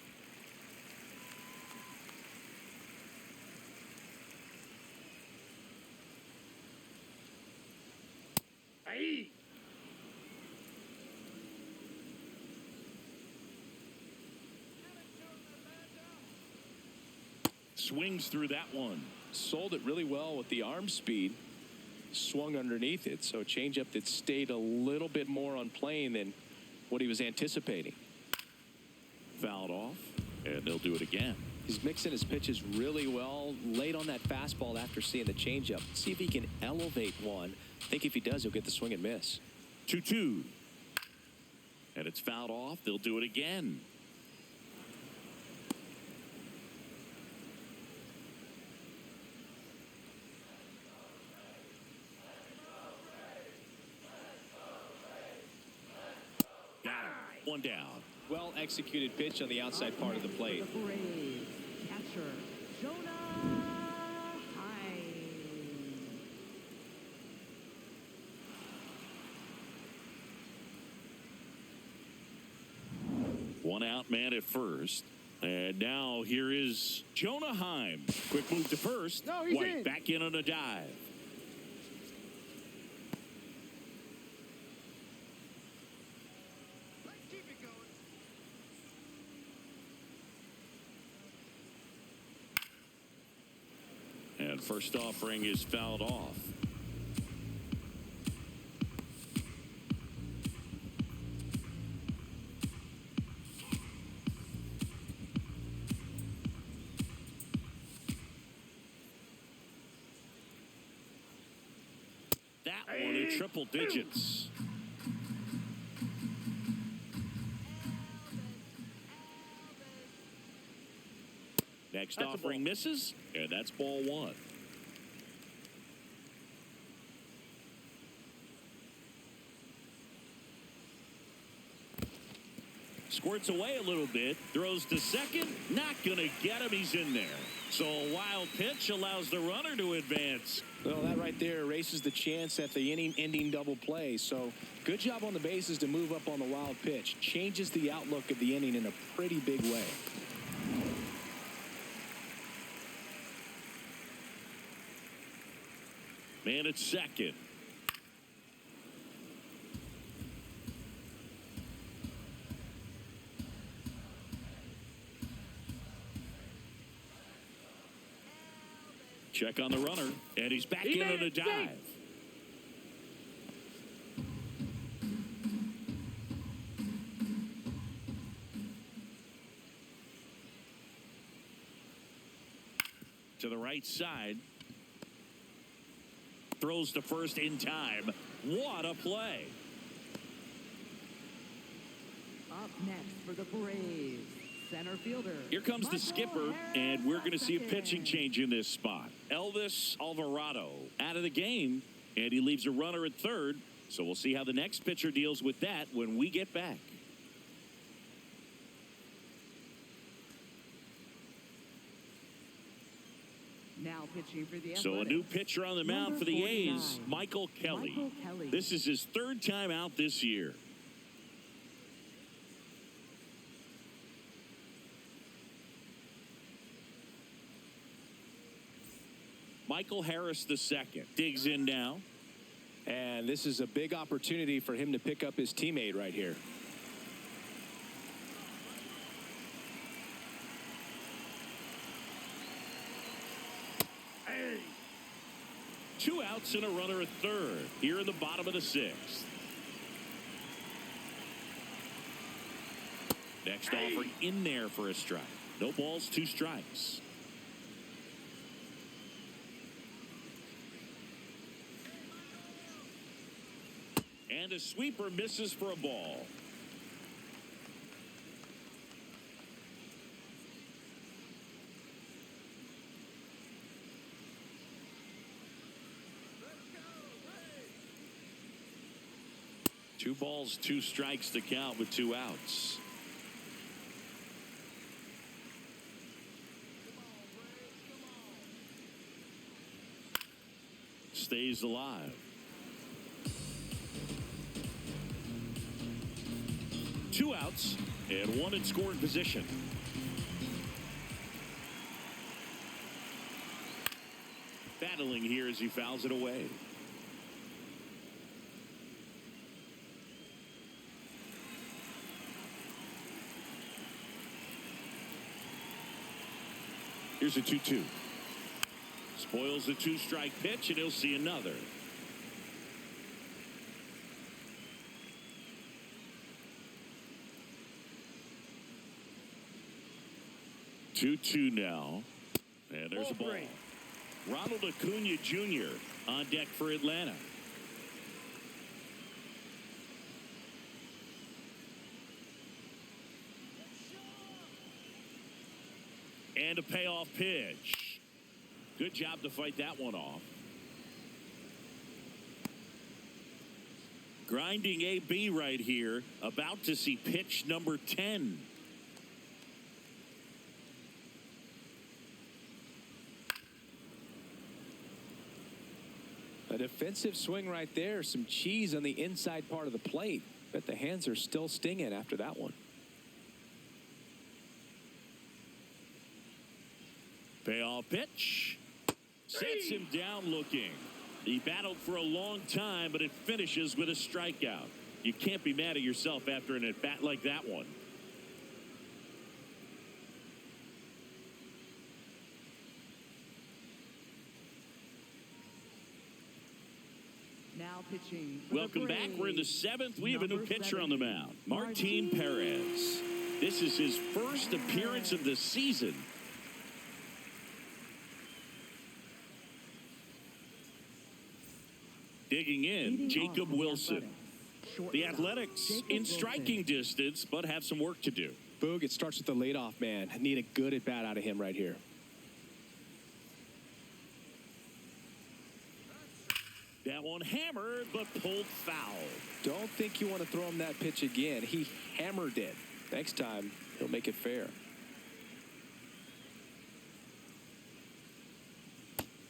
Aye. Swings through that one. Sold it really well with the arm speed. Swung underneath it. So a changeup that stayed a little bit more on plane than what he was anticipating. Fouled off, and they'll do it again. He's mixing his pitches really well. Late on that fastball after seeing the changeup. See if he can elevate one. I think if he does, he'll get the swing and miss. 2-2. And it's fouled off. They'll do it again. Got him. One down. Well executed pitch on the outside part of the plate. For the Braves, catcher Jonah Heim. One out man at first. And now here is Jonah Heim. Quick move to first. No, he's White in. back in on a dive. And first offering is fouled off. That one in triple digits. Next That's a offering ball. misses, and that's ball one. Squirts away a little bit, throws to second, not going to get him, he's in there. So a wild pitch allows the runner to advance. Well, that right there erases the chance at the inning-ending double play. So good job on the bases to move up on the wild pitch. Changes the outlook of the inning in a pretty big way. Man at second. Check on the runner, and he's back He in made on a it dive. safe. To the right side. Throws to first in time. What a play. Up next for the Braves, center fielder. Here comes the Michael skipper, Harris and we're going to see a second. pitching change in this spot. Elvis Alvarado out of the game, and he leaves a runner at third. So we'll see how the next pitcher deals with that when we get back. Now pitching for the So a new pitcher on the mound Number for the 49, A's, Michael Kelly. Michael Kelly. This is his third time out this year. Michael Harris II digs in now. And this is a big opportunity for him to pick up his teammate right here. Hey. 2 outs and a runner at third here in the bottom of the sixth. Next offering in there for a strike. No balls, 2 strikes. And a sweeper misses for a ball. Two balls, 2 strikes to count with 2 outs. Stays alive. 2 outs and 1 in scoring position. Battling here as he fouls it away. Here's a 2-2. Spoils the 2-strike pitch, and he'll see another. Two now. And there's a ball. Ronald Acuna Jr. on deck for Atlanta. And a payoff pitch. Good job to fight that one off. Grinding AB right here. About to see pitch number 10. A defensive swing right there. Some cheese on the inside part of the plate. Bet the hands are still stinging after that one. Payoff pitch. Sets him down looking. He battled for a long time, but it finishes with a strikeout. You can't be mad at yourself after an at-bat like that one. Now pitching. Welcome back. We're in the 7th. We have a new pitcher on the mound. Martin Perez. This is his first appearance of the season. Digging in, Jacob Wilson. The Athletics in striking distance, but have some work to do. Boog, it starts with the leadoff man. I need a good at-bat out of him right here. That one hammered, but pulled foul. Don't think you want to throw him that pitch again. He hammered it. Next time, he'll make it fair.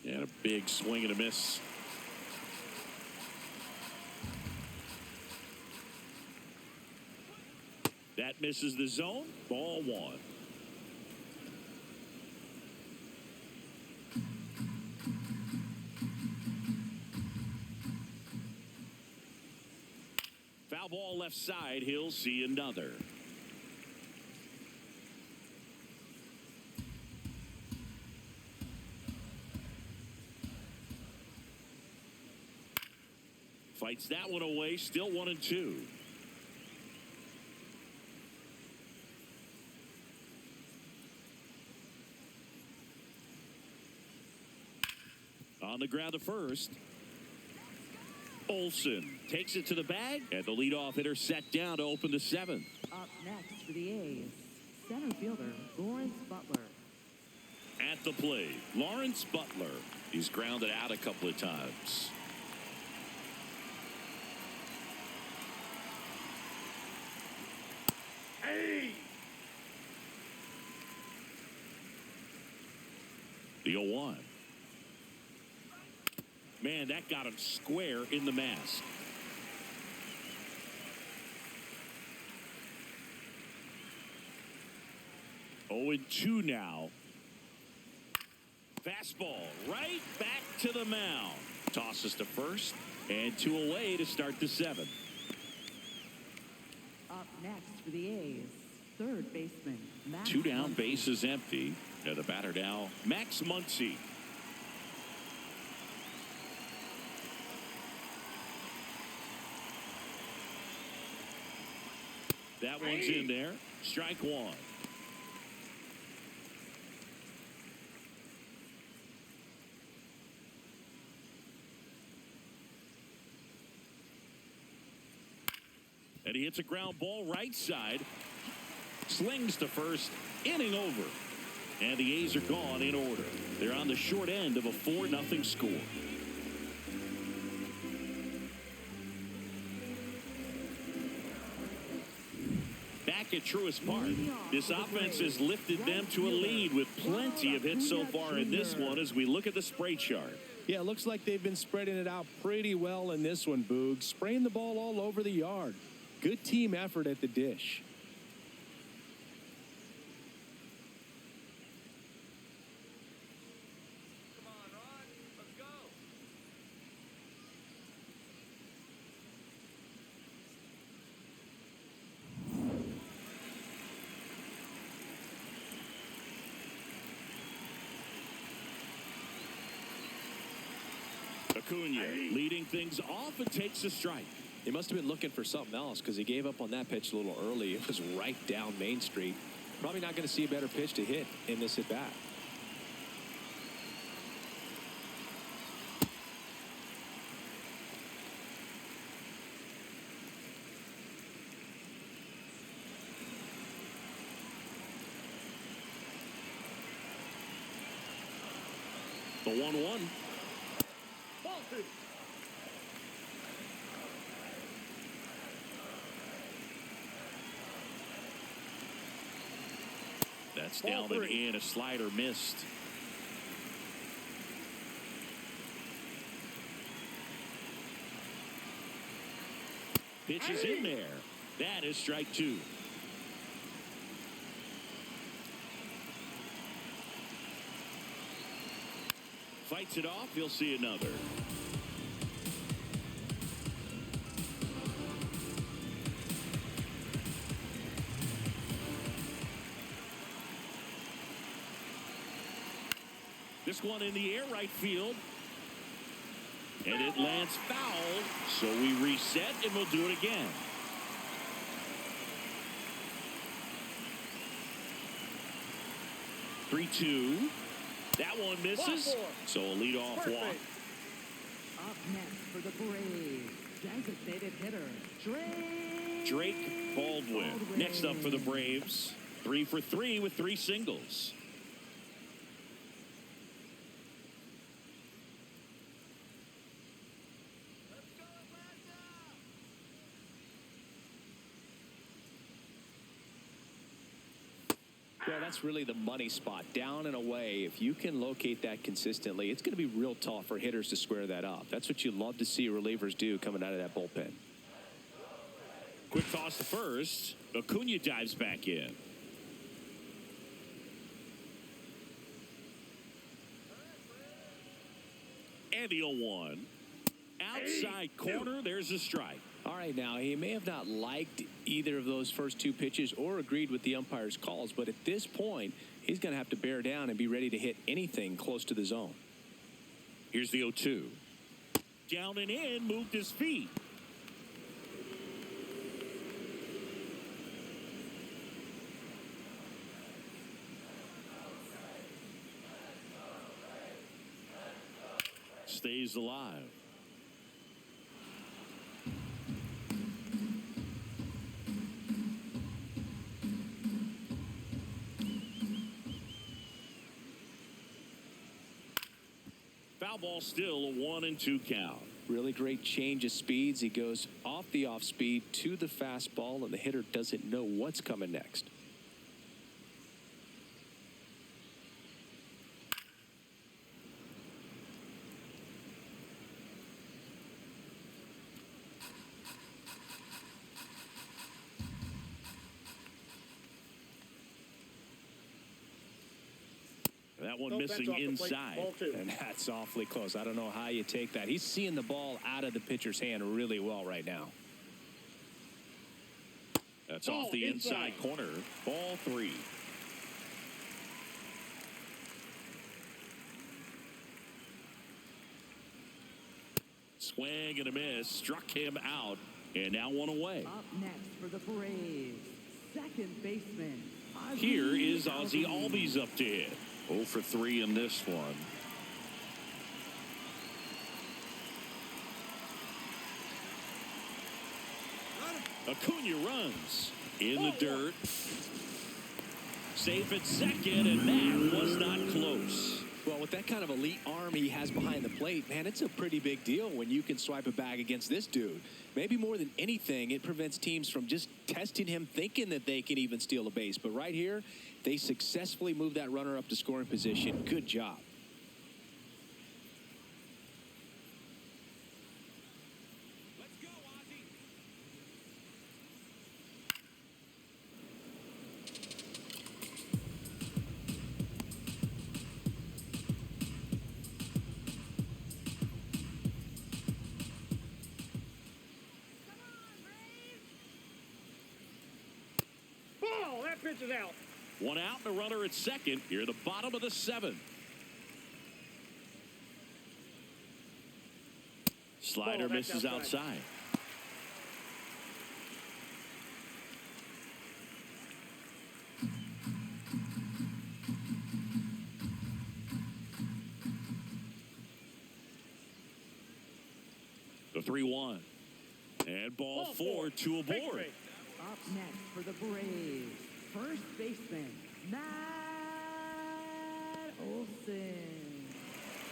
And a big swing and a miss. That misses the zone. Ball 1. Foul ball left side. He'll see another. Fights that one away. Still 1-2. On the ground to first. Olsen takes it to the bag, and the leadoff hitter set down to open the 7th. Up next for the A's, center fielder Lawrence Butler. At the plate, Lawrence Butler. He's grounded out a couple of times. Hey! The 0-1. Man, that got him square in the mask. Oh, 2 now. Fastball right back to the mound. Tosses to first, and 2 away to start the 7th. Up next for the A's, third baseman Max 2 down, Muncy. base is empty. And the batter now, Max Muncy. That one's in there. Strike 1. And he hits a ground ball right side. Slings to first. Inning over. And the A's are gone in order. They're on the short end of a 4-0 score. Back at Truist Park, this offense has lifted them to a lead with plenty of hits so far in this one as we look at the spray chart. Yeah, it looks like they've been spreading it out pretty well in this one, Boog. Spraying the ball all over the yard. Good team effort at the dish. Acuna leading things off and takes a strike. He must have been looking for something else because he gave up on that pitch a little early. It was right down Main Street. Probably not going to see a better pitch to hit in this at bat. The 1-1. Ball 2. That's Ball down and 3. in. A slider missed. Pitch is in there. That is strike 2. Fights it off. He'll see another. This one in the air right field. And it lands foul. So we reset and we'll do it again. Three-two. That one misses. So a leadoff walk. Up next for the Braves, designated hitter, Drake Baldwin. Next up for the Braves. 3 for 3 with 3 singles. Yeah, that's really the money spot. Down and away. If you can locate that consistently, it's going to be real tough for hitters to square that up. That's what you love to see relievers do coming out of that bullpen. Quick toss to first. Acuna dives back in. And the 0-1. Outside corner, there's a strike. All right, now, he may have not liked either of those first 2 pitches or agreed with the umpire's calls, but at this point, he's going to have to bear down and be ready to hit anything close to the zone. Here's the 0-2. Down and in, moved his feet. Stays alive. Foul ball, still a 1-2 count. Really great change of speeds. He goes off the off speed to the fastball, and the hitter doesn't know what's coming next. That one No missing fence off the plate. inside. Ball 2. And that's awfully close. I don't know how you take that. He's seeing the ball out of the pitcher's hand really well right now. That's Ball off the inside inside. corner. Ball 3. Swing and a miss. Struck him out. And now 1 away. Up next for the Braves, second baseman, Here is Ozzie Albies up to hit. 0 for 3 in this one. Acuna runs in the dirt. Safe at second, and that was not close. Well, with that kind of elite arm he has behind the plate, man, it's a pretty big deal when you can swipe a bag against this dude. Maybe more than anything, it prevents teams from just testing him, thinking that they can even steal a base. But right here, they successfully move that runner up to scoring position. Good job. Let's go, Ozzie. Ball. That pitch is out. 1 out and a runner at second. Here, the bottom of the 7th. Slider Ball, that's misses outside. outside. The 3-1. And ball four to a Take board. three. Up next for the Braves, first baseman, Matt Olson.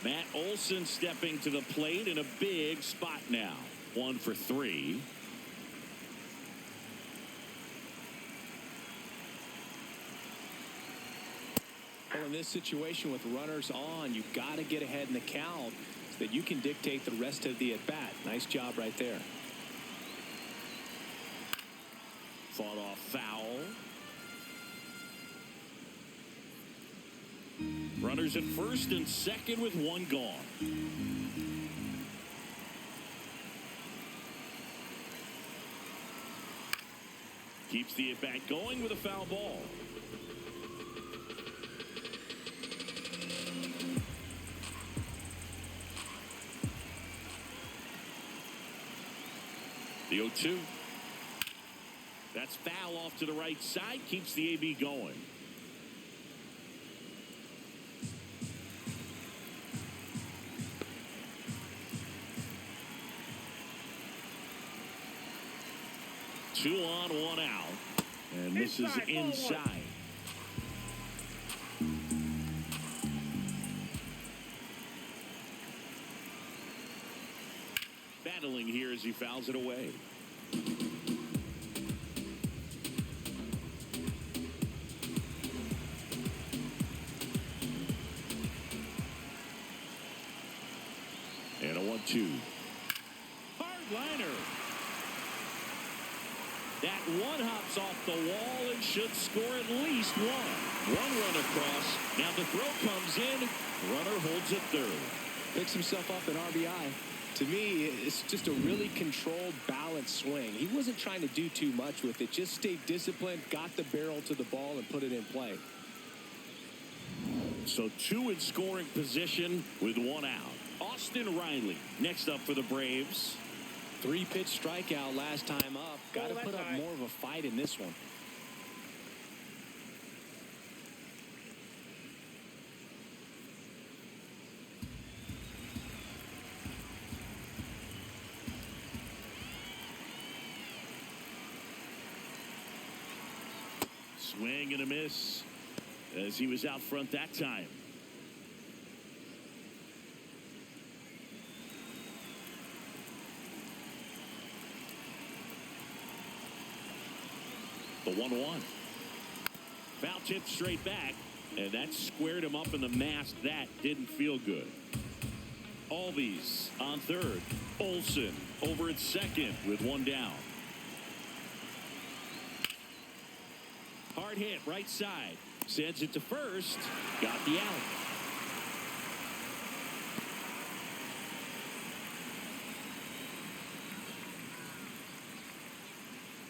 Matt Olson stepping to the plate in a big spot now. 1 for 3. Well, in this situation with runners on, you've got to get ahead in the count so that you can dictate the rest of the at-bat. Nice job right there. Fought off foul. Runners at first and second with 1 gone. Keeps the at-bat going with a foul ball. The 0-2. That's foul off to the right side. Keeps the AB going. Two on, 1 out. And this is Inside, ball one. inside. Battling here as he fouls it away. And a 1-2. Hard liner. That one hops off the wall and should score at least 1. 1 run across. Now the throw comes in. Runner holds it third. Picks himself up an RBI. To me, it's just a really controlled, balanced swing. He wasn't trying to do too much with it. Just stayed disciplined, got the barrel to the ball, and put it in play. So 2 in scoring position with 1 out. Austin Riley next up for the Braves. 3-pitch strikeout last time up. Got to Ball put that up high. more of a fight in this one. Swing and a miss as he was out front that time. The 1-1. Foul tip straight back, and that squared him up in the mask. That didn't feel good. Albies on third. Olson over at second with 1 down. Hard hit right side. Sends it to first. Got the out.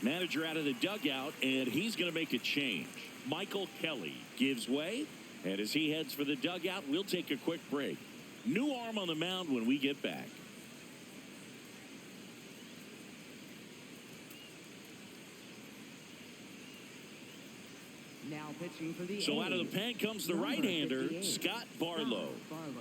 Manager out of the dugout, and he's going to make a change. Michael Kelly gives way, and as he heads for the dugout, we'll take a quick break. New arm on the mound when we get back. Now pitching for the So out of A's, the pen comes the number right-hander, 58, Scott Barlow.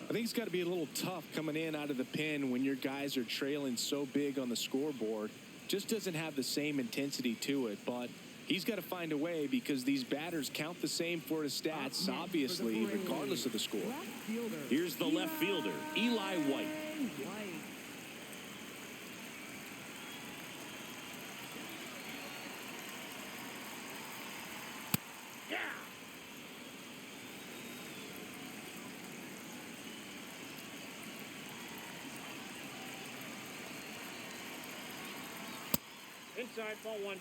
I think it's got to be a little tough coming in out of the pen when your guys are trailing so big on the scoreboard. Just doesn't have the same intensity to it, but he's got to find a way because these batters count the same for his stats, obviously, regardless of the score. Left fielder, Here's the left fielder, Eli White. Yeah. Inside, ball 1.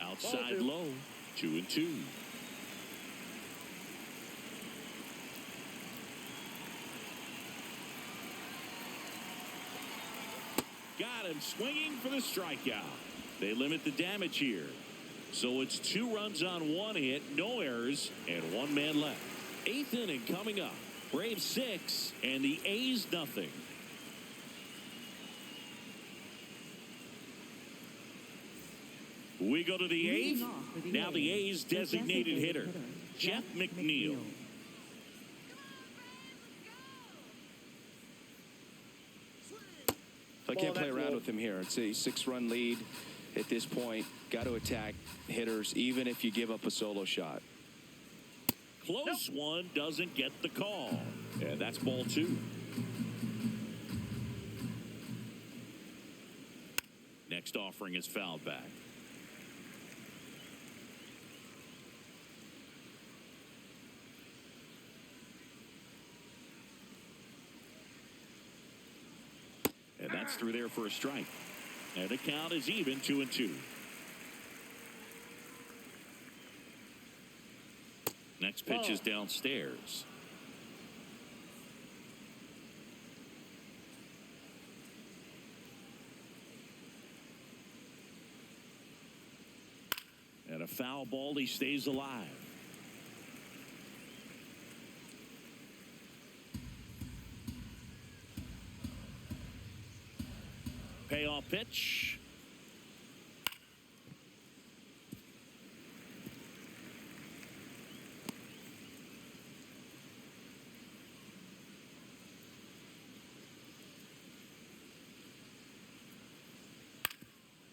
Outside Ball 2. low, 2-2. Got him swinging for the strikeout. They limit the damage here. So it's 2 runs on 1 hit, no errors, and 1 man left. 8th inning coming up. Braves 6 and the A's nothing. We go to the 8th. Now the A's designated hitter, Jeff McNeil. I can't play around with him here. It's a 6-run lead at this point. Got to attack hitters, even if you give up a solo shot. Close one, doesn't get the call. And that's ball 2. Next offering is fouled back. And that's through there for a strike. And the count is even 2-2. Next pitch is downstairs. And a foul ball, he stays alive. Payoff pitch.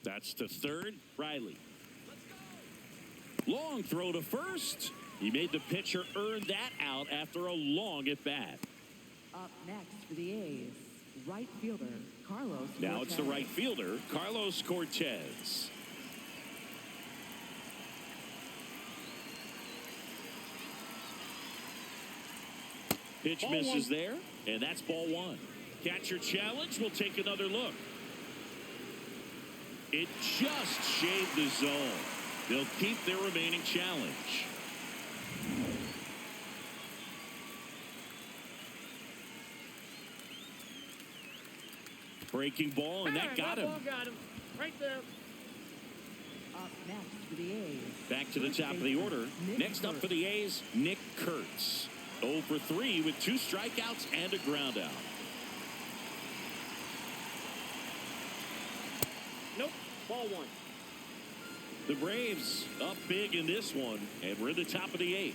That's to third. Riley. Long throw to first. He made the pitcher earn that out after a long at bat. Up next for the A's, right fielder Carlos. Now it's the right fielder, Carlos Cortez. Pitch misses there, and that's ball 1. Catcher challenge. We'll take another look. It just shaved the zone. They'll keep their remaining challenge. Breaking ball, and that got him. Got him. Right there. Up next for the A's. Back to the top of the order. Next up for the A's, Nick Kurtz. 0 for 3 with 2 strikeouts and a ground out. Nope. Ball 1. The Braves up big in this one, and we're in the top of the 8th.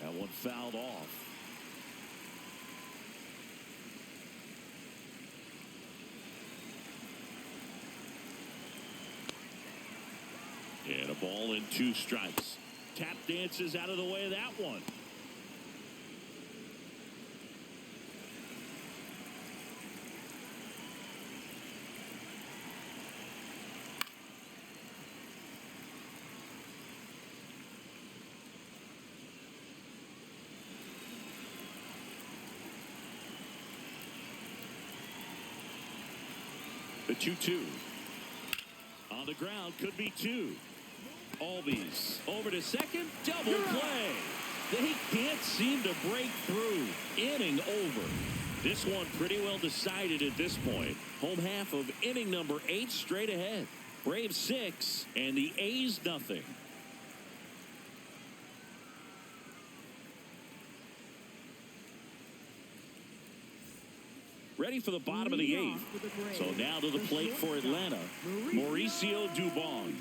That one fouled off. And a ball and 2 strikes. Tap dances out of the way of that one. The 2-2. On the ground, could be 2. Albies over to second, double play. They can't seem to break through. Inning over. This one pretty well decided at this point. Home half of inning number 8 straight ahead. Braves 6 and the A's nothing. Ready for the bottom of the 8th. So now to the plate for Atlanta, Mauricio Dubon.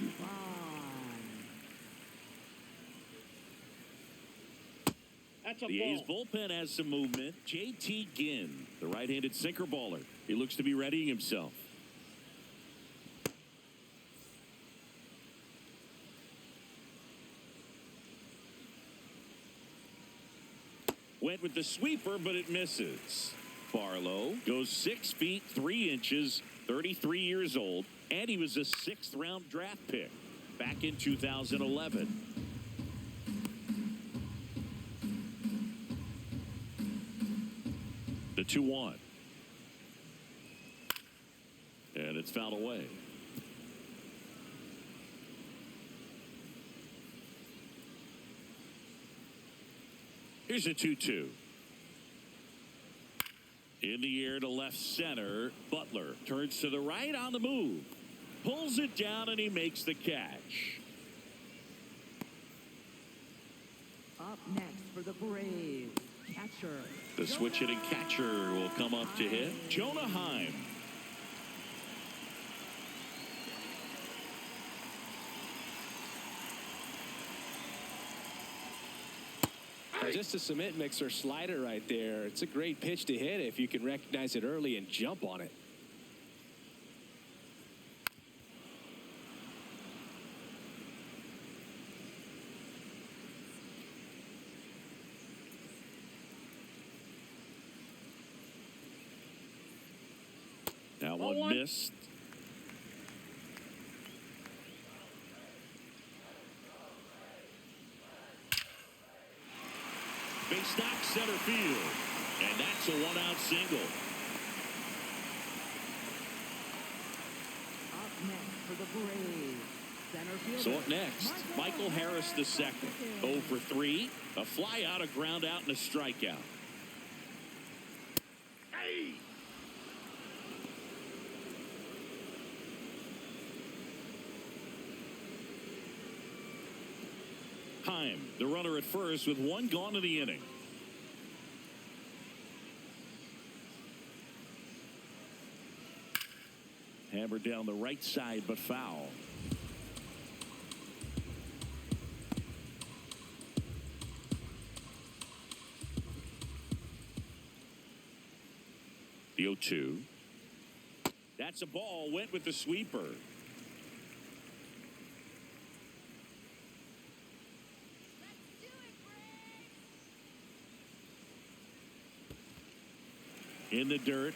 That's a The A's ball. bullpen has some movement. J.T. Ginn, the right-handed sinker baller. He looks to be readying himself. Went with the sweeper, but it misses. Barlow goes 6 feet 3 inches, 33 years old, and he was a 6th-round draft pick back in 2011. The The 2-1. And it's fouled away. Here's a 2-2. In the air to left center. Butler turns to the right on the move. Pulls it down and he makes the catch. Up next for the Braves, catcher. The switch hitting catcher will come up to hit. Jonah Heim. Just a cement mixer slider right there. It's a great pitch to hit if you can recognize it early and jump on it. That one missed. Base knock center field. And that's a one-out single. Up next for the Braves, center fielder. So up next, Michael Harris the second. 0 for 3. A fly out, a ground out, and a strikeout. Hey! Heim, the runner at first with one gone in the inning. Hammered down the right side, but foul. The 0-2. That's a ball. Went with the sweeper. In the dirt.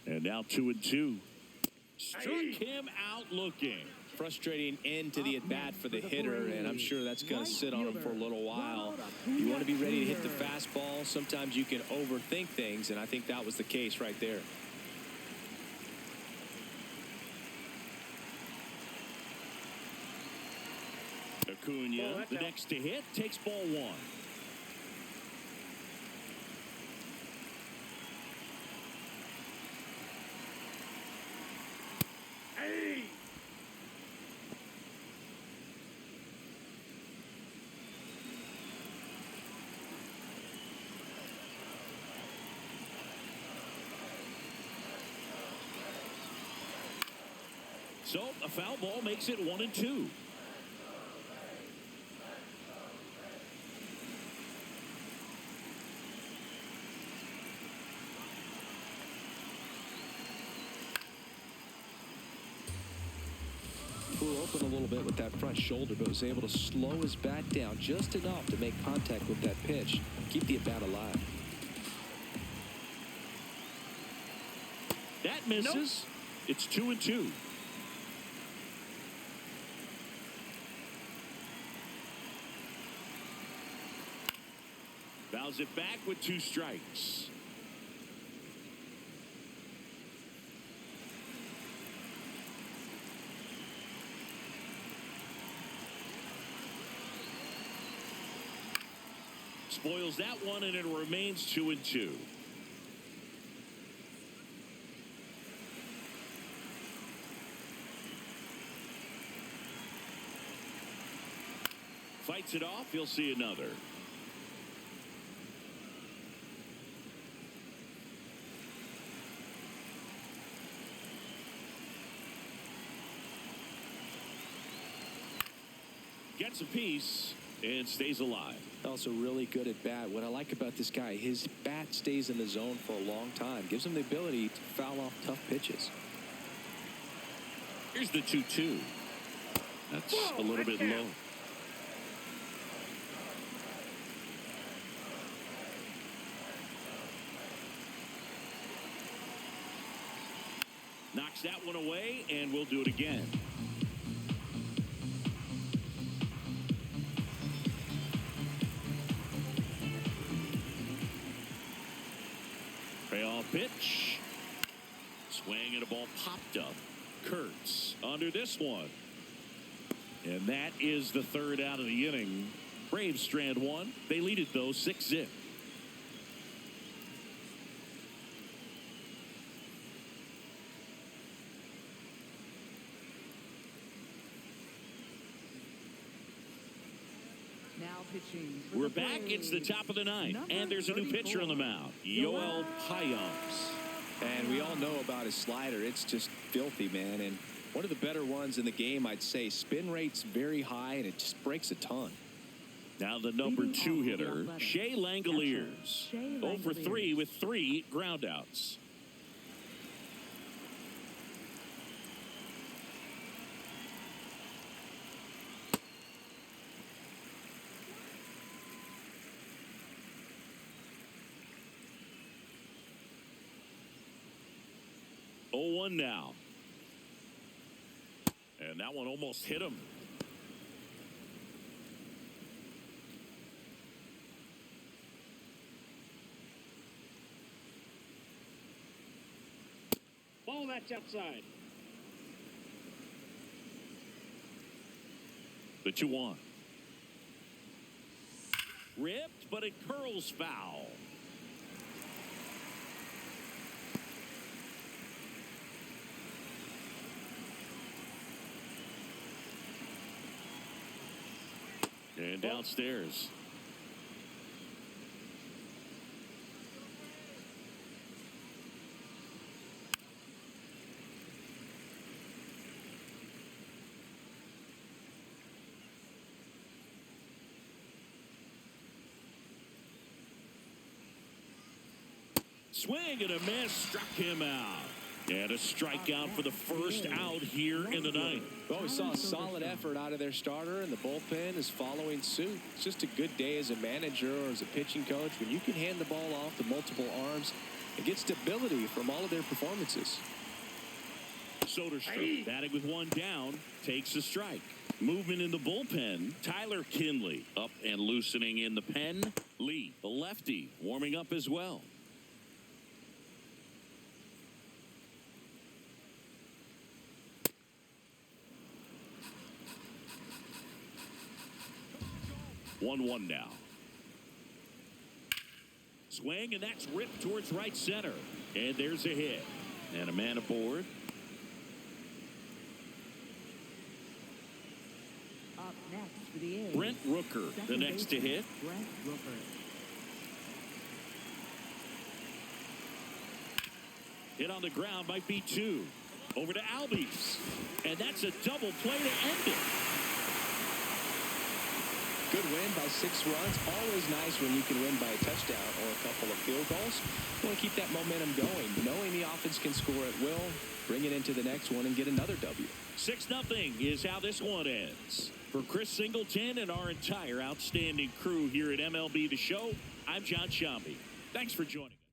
And now 2-2. Struck him out looking. Frustrating end to the at-bat for the hitter, and I'm sure that's going to sit on him for a little while. You want to be ready to hit the fastball. Sometimes you can overthink things, and I think that was the case right there. Acuna, the next to hit, takes ball one. Hey! So a foul ball makes it 1-2. Flew open a little bit with that front shoulder, but was able to slow his bat down just enough to make contact with that pitch, keep the at-bat alive. That misses. Nope. It's 2-2. Fouls it back with 2 strikes. Spoils that one, and it remains 2-2. Fights it off. He'll see another. Gets a piece and stays alive. Also really good at bat. What I like about this guy, his bat stays in the zone for a long time. Gives him the ability to foul off tough pitches. Here's the 2-2. That's a little bit low. Knocked knocks that one away, and we'll do it again. Payoff pitch. Swing and a ball popped up. Kurtz under this one. And that is the third out of the inning. Braves strand one. They lead it, though, 6-0. Now pitching. for We're the back. It's the Braves, top of the ninth. number And there's a new pitcher on the 34, mound. Yoel Payamps. And we all know about his slider. It's just filthy, man. And one of the better ones in the game, I'd say. Spin rate's very high, and it just breaks a ton. Now the number Leading 2 off the hitter, Athletics, Shea Langoliers. Shea 0 for 3 Langoliers. with 3 groundouts. Oh, 1 now. And that one almost hit him. Ball that's outside. The 2-1. Ripped, but it curls foul. And downstairs. Swing and a miss, struck him out. And a strikeout for the first out here in the ninth. Well, we saw a solid effort out of their starter, and the bullpen is following suit. It's just a good day as a manager or as a pitching coach when you can hand the ball off to multiple arms and get stability from all of their performances. Soderstrom batting with 1 down, takes a strike. Movement in the bullpen. Tyler Kinley up and loosening in the pen. Lee, the lefty, warming up as well. One now. Swing, and that's ripped towards right center. And there's a hit. And a man aboard. Up next for the A's. Brent Rooker, the Second next to baseman, hit. Brent Rooker. Hit on the ground might be 2. Over to Albies. And that's a double play to end it. Good win by 6 runs. Always nice when you can win by a touchdown or a couple of field goals. You want to keep that momentum going, knowing the offense can score at will, bring it into the next one, and get another W. 6-0 is how this one ends. For Chris Singleton and our entire outstanding crew here at MLB The Show, I'm John Shambi. Thanks for joining us.